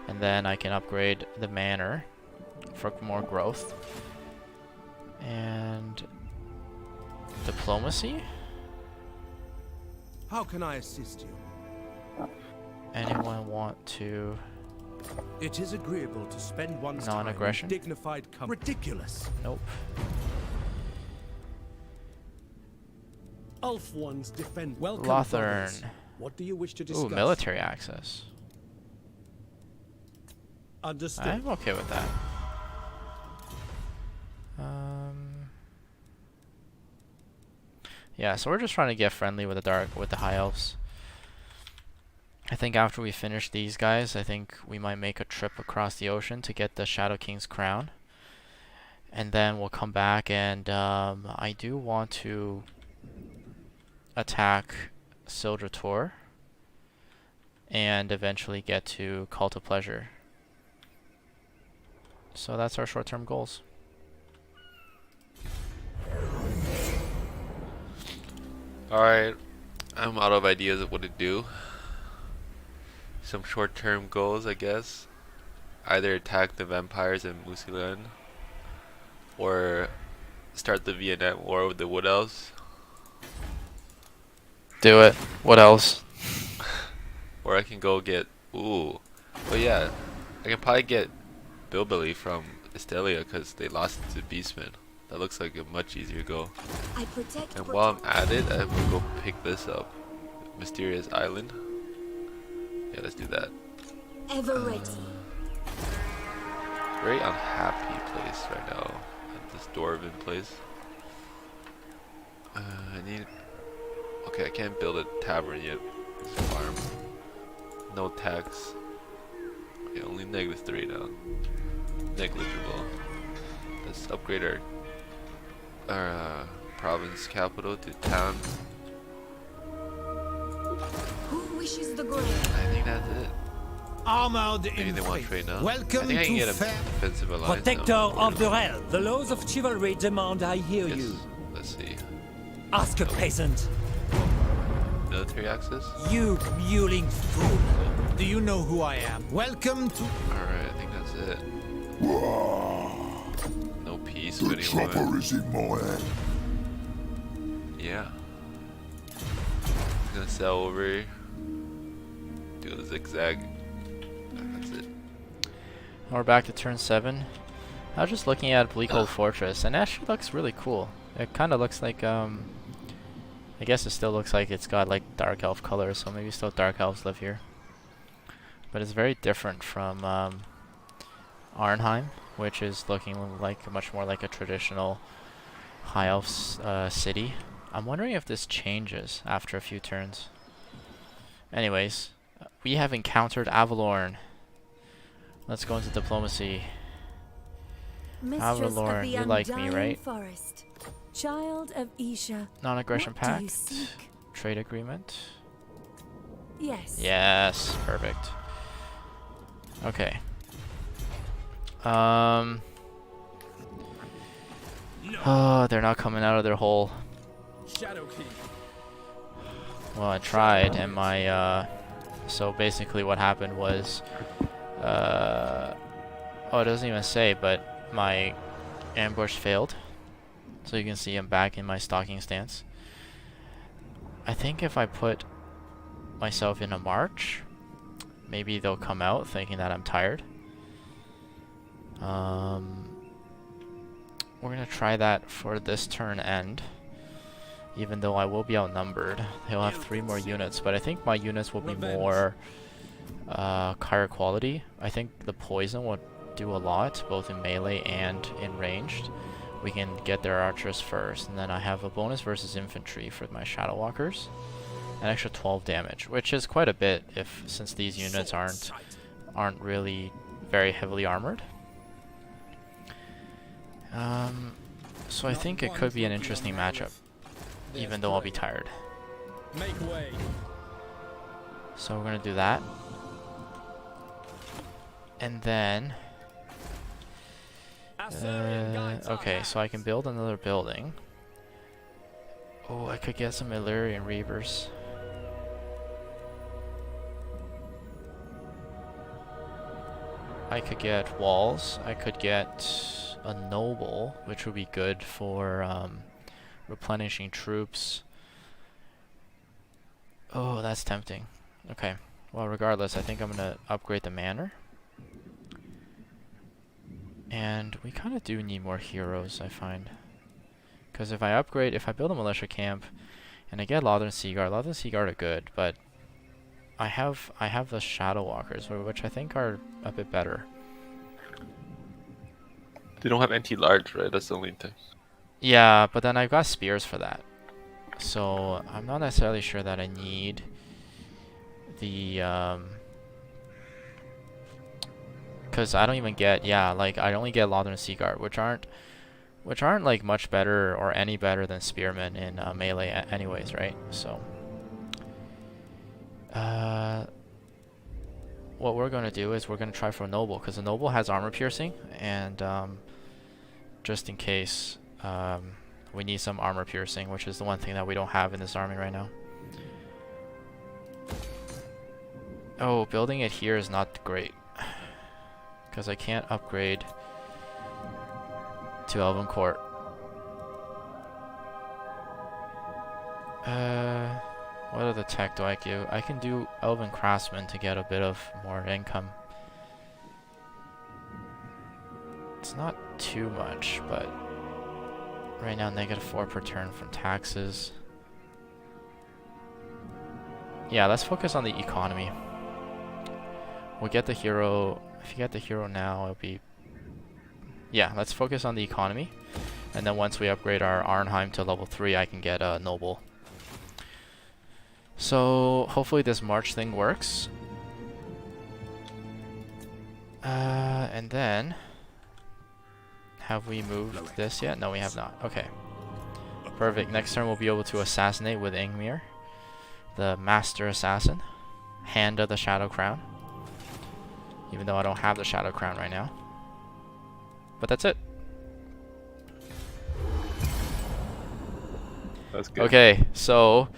and then I can upgrade the manor for more growth. And Diplomacy? How can I assist you? Anyone want to... It is agreeable to spend one's Non-aggression? time in dignified company. Ridiculous. Nope. Ulf ones defend. Welcome, Lothern. brothers. What do you wish to discuss? Ooh, military access. Understood. I'm okay with that. Yeah, so we're just trying to get friendly with the high elves. I think after we finish these guys, I think we might make a trip across the ocean to get the Shadow King's crown. And then we'll come back and I do want to attack Sildrator and eventually get to Cult of Pleasure. So that's our short-term goals. Alright, I'm out of ideas of what to do. Some short-term goals, I guess. Either attack the vampires in Musilan, or start the Vietnam War with the Wood Elves. Do it. What else? Or I can go get... Ooh. But yeah, I can probably get Bilbilly from Estelia because they lost to Beastman. That looks like a much easier goal. I protect. And while I'm at it, I will go pick this up. Mysterious Island. Yeah, let's do that. Ever ready. Very unhappy place right now. At this dwarven place. I need... Okay, I can't build a tavern yet. It's a farm. No tax. Okay, only -3 now. Negligible. Let's upgrade our province capital to town. Who wishes the grave? I think that's it. Armored Maybe they want trade now. I Welcome think I can to get a Fair. defensive alliance Protector now. of the realm. The laws of chivalry demand I hear Yes. you. Let's see. Ask a peasant. Military access? You mewling fool. Do you know who I am? Welcome to... Alright, I think that's it. No peace The with chopper anyone. is in my hand. Yeah. Gonna sell over. Do a zigzag. That's it. We're back to turn 7. I was just looking at Bleakhold Fortress, and it actually looks really cool. It kind of looks like, I guess it still looks like it's got like dark elf colors, so maybe still dark elves live here. But it's very different from Arnheim, which is looking like much more like a traditional high elf city. I'm wondering if this changes after a few turns. Anyways, we have encountered Avalorn. Let's go into diplomacy. Mistress of Avalorn, the you like me, Undying right? Forest. Child of Isha. Non-aggression What do you pact. seek? Trade agreement. Yes. Yes, perfect. Okay. Oh, they're not coming out of their hole. Shadow King. Well, I tried, and my, so basically what happened was, oh, it doesn't even say, but my ambush failed. So you can see I'm back in my stalking stance. I think if I put myself in a march, maybe they'll come out thinking that I'm tired. We're gonna try that for this turn end. Even though I will be outnumbered. He'll have 3 more units, but I think my units will be more higher quality. I think the poison will do a lot, both in melee and in ranged. We can get their archers first, and then I have a bonus versus infantry for my Shadow Walkers. An extra 12 damage, which is quite a bit since these units aren't really very heavily armored. So I think it could be an interesting matchup, even though I'll be tired. Make way. So we're gonna do that. And then okay, so I can build another building. Oh, I could get some Illyrian Reavers. I could get walls. I could get a noble, which would be good for replenishing troops. Oh, that's tempting. Okay. Well, regardless, I think I'm gonna upgrade the manor. And we kind of do need more heroes, I find. Because if I build a militia camp, and I get Lothern Seaguard are good, but I have the Shadow Walkers, which I think are a bit better. They don't have anti-large, right? That's the only thing. Yeah, but then I've got spears for that. So I'm not necessarily sure that I need the because I don't even get, yeah, like I only get Lothern Seaguard, which aren't like much better or any better than spearmen in melee anyways, right? So what we're going to do is we're going to try for a noble, because a noble has armor piercing, and just in case we need some armor piercing, which is the one thing that we don't have in this army right now. Oh, building it here is not great, because I can't upgrade to Elven Court. What other tech do I do? I can do Elven Craftsman to get a bit of more income. It's not too much, but right now -4 per turn from taxes. Yeah, let's focus on the economy. We'll get the hero. If you get the hero now, it'll be... Yeah, let's focus on the economy. And then once we upgrade our Arnheim to level 3, I can get a noble. So hopefully this March thing works. And then... Have we moved this yet? No, we have not. Okay. Perfect. Next turn we'll be able to assassinate with Ingmir, the Master Assassin. Hand of the Shadow Crown. Even though I don't have the Shadow Crown right now. But that's it. That's good. Okay, so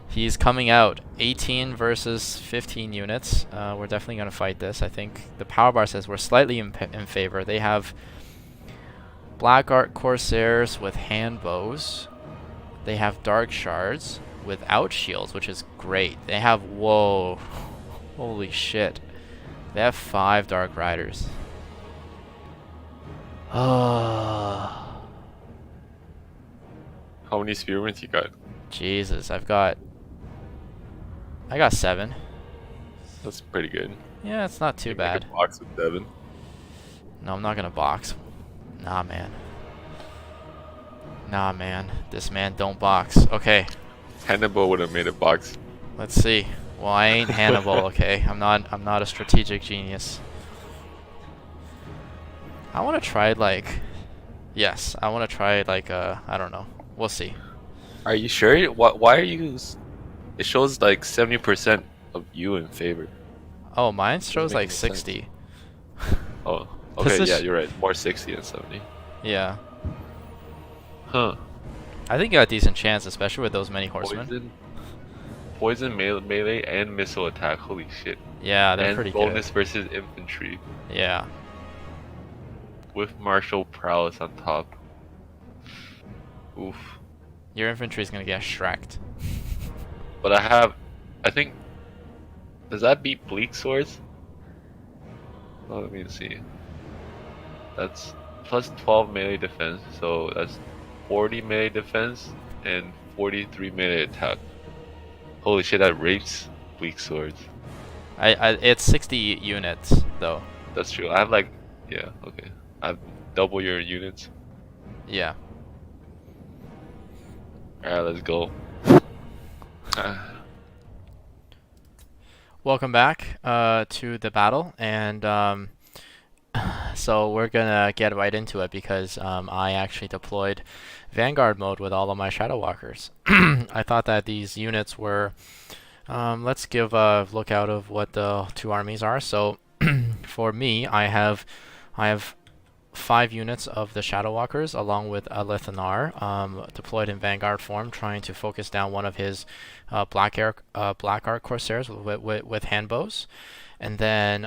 he's coming out 18 versus 15 units. We're definitely going to fight this. I think the power bar says we're slightly in favor. They have Black Art Corsairs with hand bows. They have Dark Shards without shields, which is great. They have, whoa, holy shit. They have 5 Dark Riders. How many spearmen you got? Jesus, I got 7. That's pretty good. Yeah, it's not too bad. Make a box with 7. No, I'm not gonna box. Nah, man. Nah, man. This man don't box. Okay. Hannibal would have made a box. Let's see. Well, I ain't Hannibal, okay? I'm not a strategic genius. I want to try like... Yes, I want to try like I don't know. We'll see. Are you sure? Why are you... It shows like 70% of you in favor. Oh, mine shows like Sense. 60. Oh, okay, yeah, you're right. More 60 than 70. Yeah. Huh. I think you got a decent chance, especially with those many horsemen. Poison melee and missile attack. Holy shit. Yeah, they're and pretty bonus good. versus infantry. Yeah. With martial prowess on top. Oof. Your infantry is gonna get shreked. But I think, does that beat Bleak Swords? Oh, let me see. That's plus 12 melee defense, so that's 40 melee defense and 43 melee attack. Holy shit, that rapes Bleak Swords. It's 60 units though. That's true. I have like, yeah, okay. I have double your units. Yeah. Alright, let's go. Welcome back to the battle, and so we're gonna get right into it because I actually deployed Vanguard mode with all of my Shadow Walkers. I thought that these units were... let's give a look out of what the two armies are. So for me, I have 5 units of the Shadow Walkers along with Alith Anar deployed in Vanguard form, trying to focus down one of his Black Art Corsairs with hand bows. And then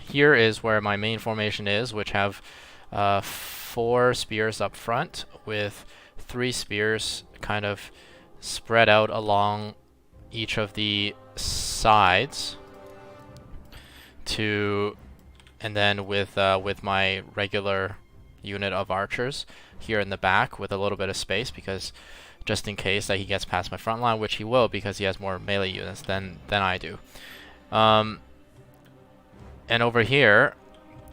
here is where my main formation is, which have 4 spears up front with 3 spears kind of spread out along each of the sides and then with my regular unit of archers here in the back with a little bit of space, because just in case that he gets past my front line, which he will because he has more melee units than I do. And over here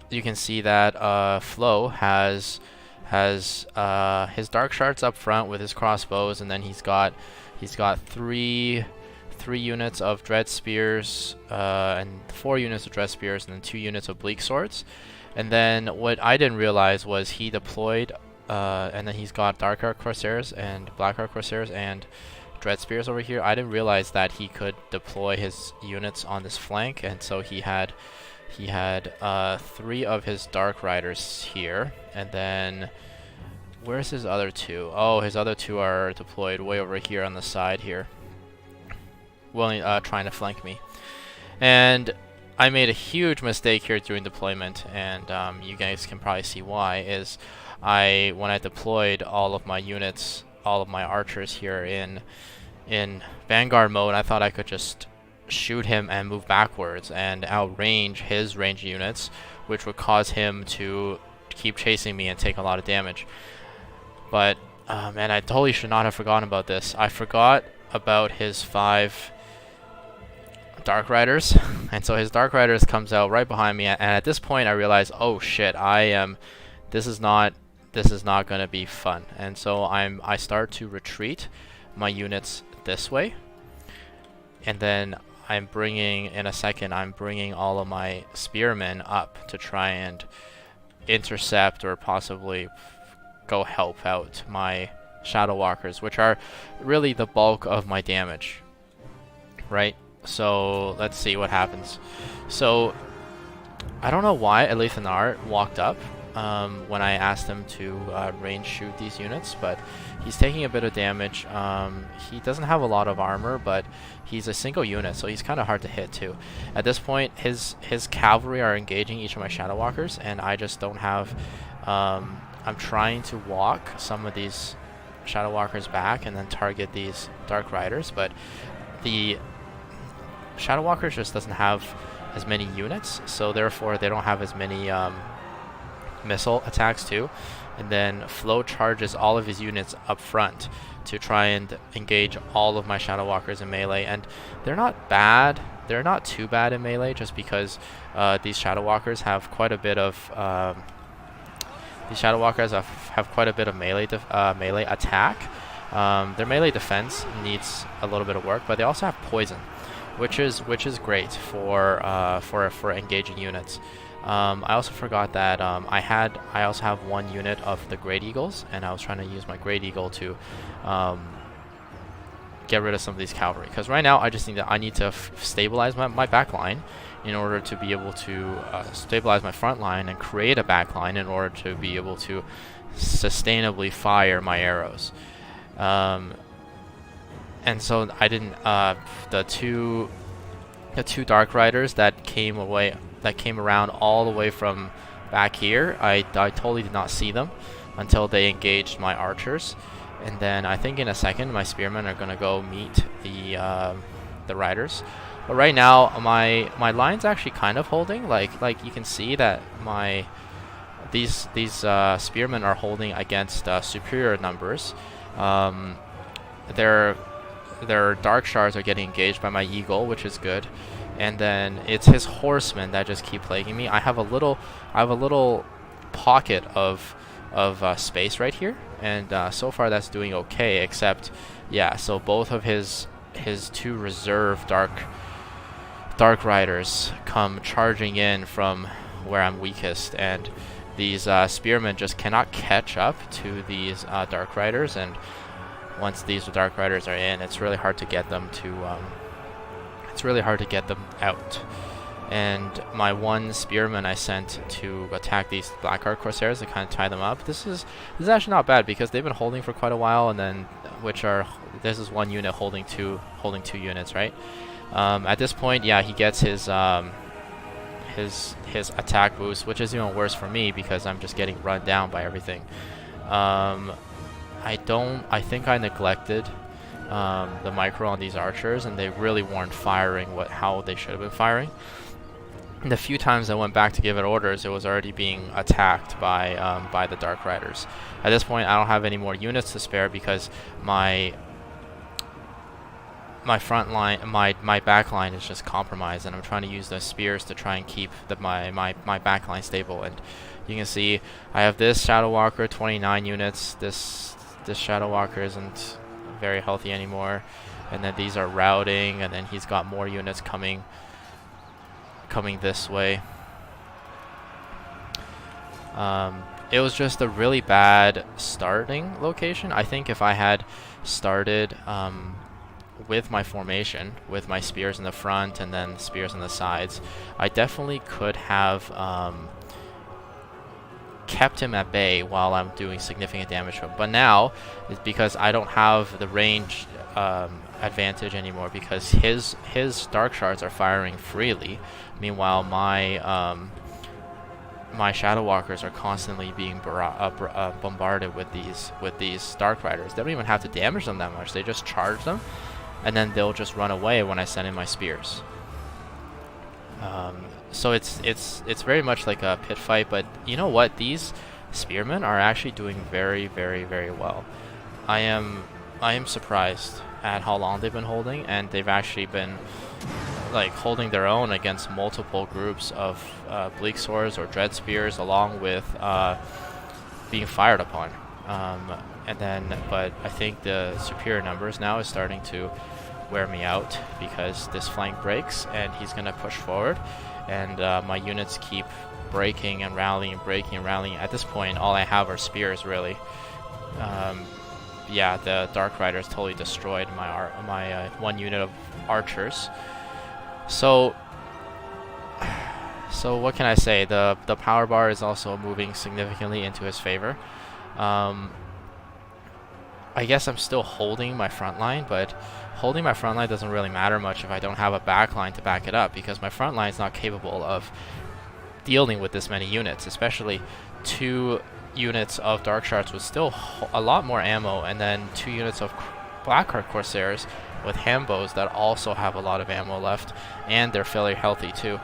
you can see that Flo has his dark shards up front with his crossbows, and then he's got three units of dread spears and 4 units of dread spears, and then 2 units of bleak swords. And then what I didn't realize was he deployed and then he's got dark arc corsairs and black arc corsairs and dread spears over here. I didn't realize that he could deploy his units on this flank, and so he had 3 of his dark riders here, and then where's his other 2? Oh, his other 2 are deployed way over here on the side here, trying to flank me. And I made a huge mistake here during deployment, and you guys can probably see why. Is when I deployed all of my units, all of my archers here in Vanguard mode, I thought I could just shoot him and move backwards and outrange his range units, which would cause him to keep chasing me and take a lot of damage. But man, I totally should not have forgotten about this. I forgot about his 5 Dark Riders, and so his Dark Riders comes out right behind me, and at this point I realize, oh shit, this is not gonna be fun. And so I start to retreat my units this way, and then in a second I'm bringing all of my spearmen up to try and intercept or possibly go help out my Shadow Walkers, which are really the bulk of my damage, right? So let's see what happens. So I don't know why Alith Anar walked up when I asked him to range shoot these units, but he's taking a bit of damage. He doesn't have a lot of armor, but he's a single unit, so he's kind of hard to hit too. At this point, his cavalry are engaging each of my Shadow Walkers, and I just don't have... I'm trying to walk some of these Shadow Walkers back and then target these Dark Riders, but the Shadow Walkers just doesn't have as many units, so therefore they don't have as many missile attacks too. And then Flo charges all of his units up front to try and engage all of my Shadow Walkers in melee, and they're not bad. They're not too bad in melee, just because these Shadow Walkers have quite a bit of melee attack. Their melee defense needs a little bit of work, but they also have poison, which is great for engaging units. I also forgot that I also have 1 unit of the Great Eagles, and I was trying to use my Great Eagle to get rid of some of these cavalry, because right now I need to stabilize my back line in order to be able to stabilize my front line and create a back line in order to be able to sustainably fire my arrows. And so I didn't the two Dark Riders that came around all the way from back here, I totally did not see them until they engaged my archers. And then I think in a second my spearmen are gonna go meet the riders. But right now my line's actually kind of holding. Like you can see that these spearmen are holding against superior numbers. Their dark shards are getting engaged by my eagle, which is good. And then it's his horsemen that just keep plaguing me. I have a little pocket of space right here, and so far that's doing okay. Except, yeah, so both of his 2 reserve dark riders come charging in from where I'm weakest, and these spearmen just cannot catch up to these dark riders. And once these Dark Riders are in, it's really hard to get them out. And my 1 spearman I sent to attack these Black Arc Corsairs to kind of tie them up. This is actually not bad, because they've been holding for quite a while, and then this is 1 unit holding two units, right? At this point, yeah, he gets his attack boost, which is even worse for me because I'm just getting run down by everything. I think I neglected the micro on these archers, and they really weren't firing how they should have been firing. And the few times I went back to give it orders, it was already being attacked by the Dark Riders. At this point, I don't have any more units to spare because my front line, my back line is just compromised, and I'm trying to use those spears to try and keep my back line stable. And you can see I have this Shadow Walker, 29 units. This Shadow Walker isn't very healthy anymore, and then these are routing, and then he's got more units coming this way. It was just a really bad starting location. I think if I had started with my formation, with my spears in the front and then spears on the sides, I definitely could have kept him at bay while I'm doing significant damage to him. But now, it's because I don't have the range advantage anymore, because his dark shards are firing freely. Meanwhile, my Shadow Walkers are constantly being bombarded with these Dark Riders. They don't even have to damage them that much. They just charge them, and then they'll just run away when I send in my spears. So it's very much like a pit fight. But you know what? These spearmen are actually doing very, very, very well. I am surprised at how long they've been holding, and they've actually been like holding their own against multiple groups of Bleak Swords or Dread Spears, along with being fired upon. But I think the superior numbers now is starting to wear me out, because this flank breaks and he's gonna push forward, and my units keep breaking and rallying, breaking and rallying. At this point, all I have are spears, really. Yeah, the Dark Riders totally destroyed my one unit of archers. So what can I say? The power bar is also moving significantly into his favor. I guess I'm still holding my front line, but holding my front line doesn't really matter much if I don't have a back line to back it up, because my front line is not capable of dealing with this many units, especially 2 units of Dark Shards with still a lot more ammo, and then 2 units of Blackheart Corsairs with handbows that also have a lot of ammo left, and they're fairly healthy too.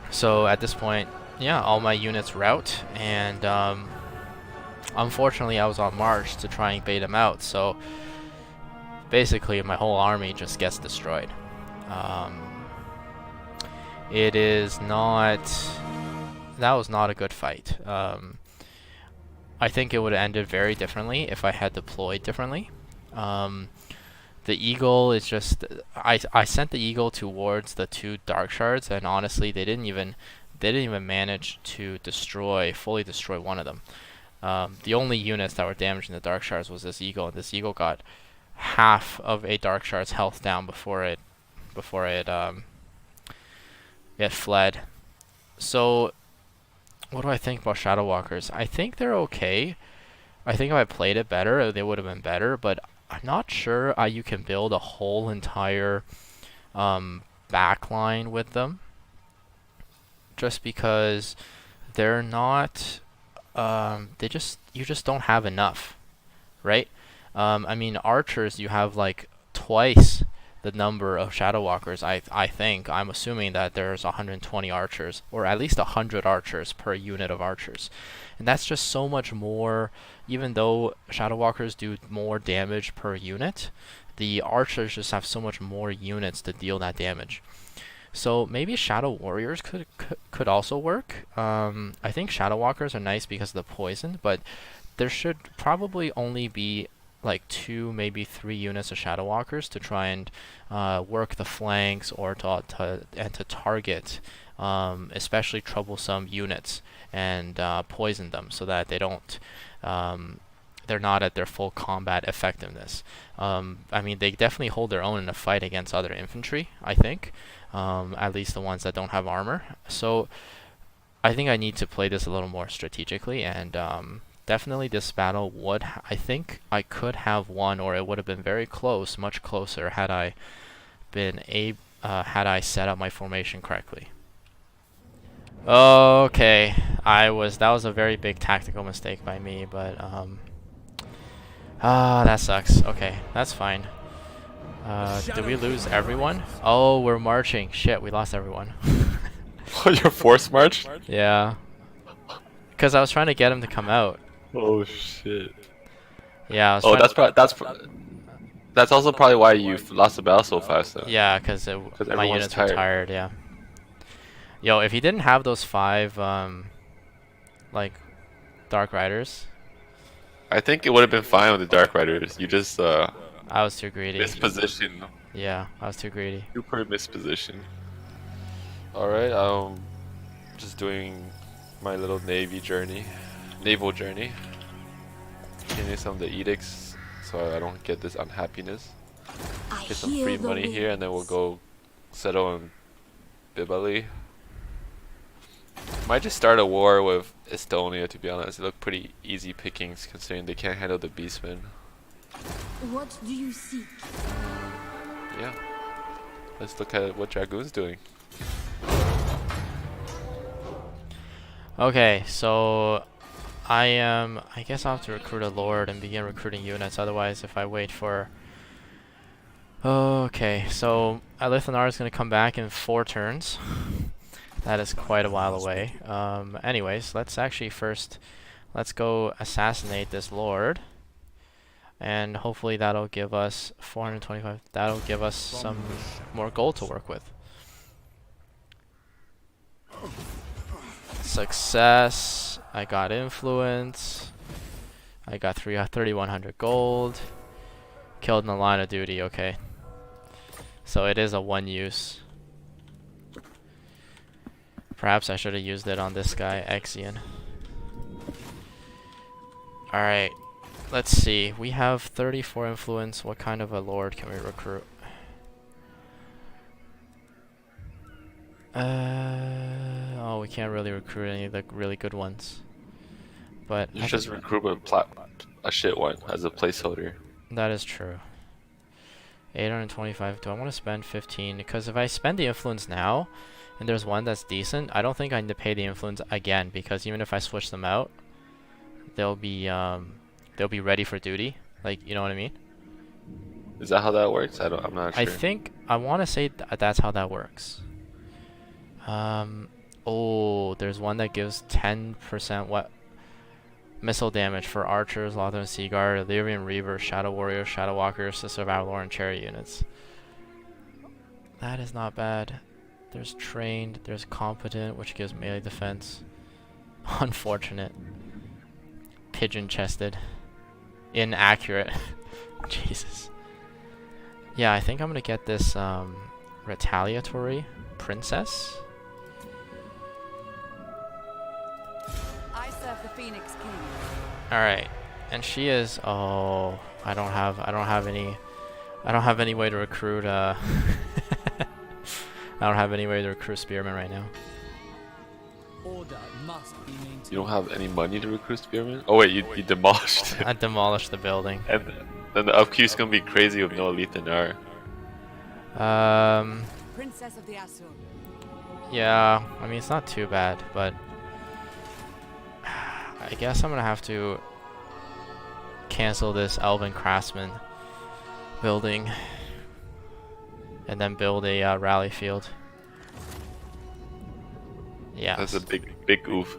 So at this point, yeah, all my units rout, and unfortunately I was on march to try and bait them out, so basically my whole army just gets destroyed. That was not a good fight. I think it would have ended very differently if I had deployed differently. The eagle is just, I sent the eagle towards the 2 Dark Shards, and honestly they didn't even manage to fully destroy one of them. The only units that were damaging the Dark Shards was this eagle, and this eagle got half of a Dark Shard's health down before it fled. So what do I think about Shadow Walkers? I think they're okay. I think if I played it better, they would have been better, but I'm not sure you can build a whole entire backline with them, just because they're not you just don't have enough, right? I mean, archers, you have like twice the number of Shadow Walkers. I'm assuming that there's 120 archers, or at least 100 archers per unit of archers, and that's just so much more. Even though Shadow Walkers do more damage per unit, the archers just have so much more units to deal that damage. So maybe Shadow Warriors could also work. I think Shadow Walkers are nice because of the poison, but there should probably only be like 2, maybe 3 units of Shadow Walkers to try and work the flanks, or to target especially troublesome units, and poison them so that they don't they're not at their full combat effectiveness. I mean, they definitely hold their own in a fight against other infantry, I think, at least the ones that don't have armor. So I think I need to play this a little more strategically, and definitely this battle I think I could have won, or it would have been very close, much closer, had I set up my formation correctly. Okay, that was a very big tactical mistake by me, but Ah, that sucks. Okay, that's fine. Did we lose everyone? Oh, we're marching. Shit, we lost everyone. Your force march? Yeah. Because I was trying to get him to come out. Oh shit. Yeah, I was Oh, trying that's also probably why you lost the battle so fast though. Yeah, because my everyone's units were tired, yeah. Yo, if he didn't have those 5, like, Dark Riders... I think it would have been fine with the Dark Riders. You just, I was too greedy. mispositioned. Yeah, I was too greedy. Super mispositioned. Alright, just doing my little naval journey. Getting some of the edicts so I don't get this unhappiness. Get some free money here and then we'll go settle in Bibali. Might just start a war with Estonia, to be honest. It look pretty easy pickings considering they can't handle the beastmen. What do you seek? Yeah. Let's look at what Dragoon's doing. Okay, so I guess I'll have to recruit a lord and begin recruiting units. Otherwise, if I wait for... Okay, so Alith Anar is going to come back in 4 turns. That is quite a while away. Anyways, let's actually first... Let's go assassinate this lord. And hopefully that'll give us 425... That'll give us some more gold to work with. Success. I got influence. I got 3,100 gold. Killed in the line of duty, okay. So it is a 1 use. Perhaps I should have used it on this guy, Exian. Alright, let's see. We have 34 influence. What kind of a lord can we recruit? Oh, we can't really recruit any of the really good ones. But You just recruit a shit one as a placeholder. that is true. 825. Do I want to spend 15? Because if I spend the influence now, and there's one that's decent, I don't think I need to pay the influence again. Because even if I switch them out, they'll be ready for duty. Like, you know what I mean? Is that how that works? I'm not sure. I think I want to say that's how that works. Oh, there's one that gives 10% missile damage for archers, Lothar Sea Guard, Illyrian Reaver, Shadow Warrior, Shadow Walkers, Sister of Avalor, and Chariot units. That is not bad. There's trained, there's competent, which gives melee defense. Unfortunate. Pigeon chested. Inaccurate. Jesus. Yeah, I think I'm gonna get this retaliatory princess. I serve the Phoenix King. Alright. And she is I don't have any way to recruit I don't have any way to recruit spearmen right now. Order must be maintained. You don't have any money to recruit spearmen? Oh wait, you demolished it. I demolished the building. And then the upkeep's gonna be crazy with no Alith Anar. Princess of the Asur. Yeah, I mean it's not too bad, but I guess I'm gonna have to cancel this Elven Craftsman building and then build a rally field. Yeah. That's a big oof.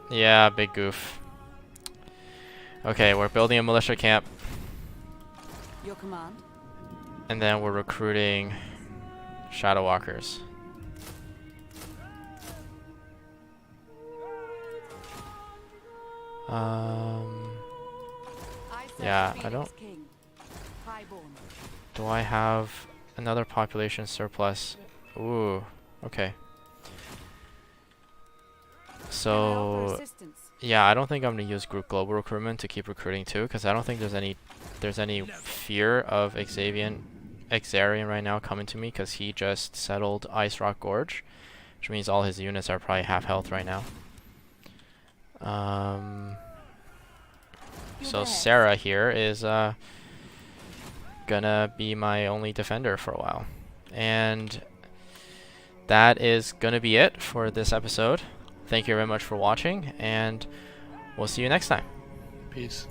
Yeah, big goof. Okay, we're building a militia camp. Your command. And then we're recruiting Shadow Walkers. Yeah, I don't... Do I have another population surplus? Ooh, okay. So... Yeah, I don't think I'm gonna use group global recruitment to keep recruiting too, because I don't think there's any fear of Exarian right now coming to me, because he just settled Ice Rock Gorge, which means all his units are probably half health right now. So Sarah here is gonna be my only defender for a while, and that is gonna be it for this episode. Thank you very much for watching, and we'll see you next time. Peace.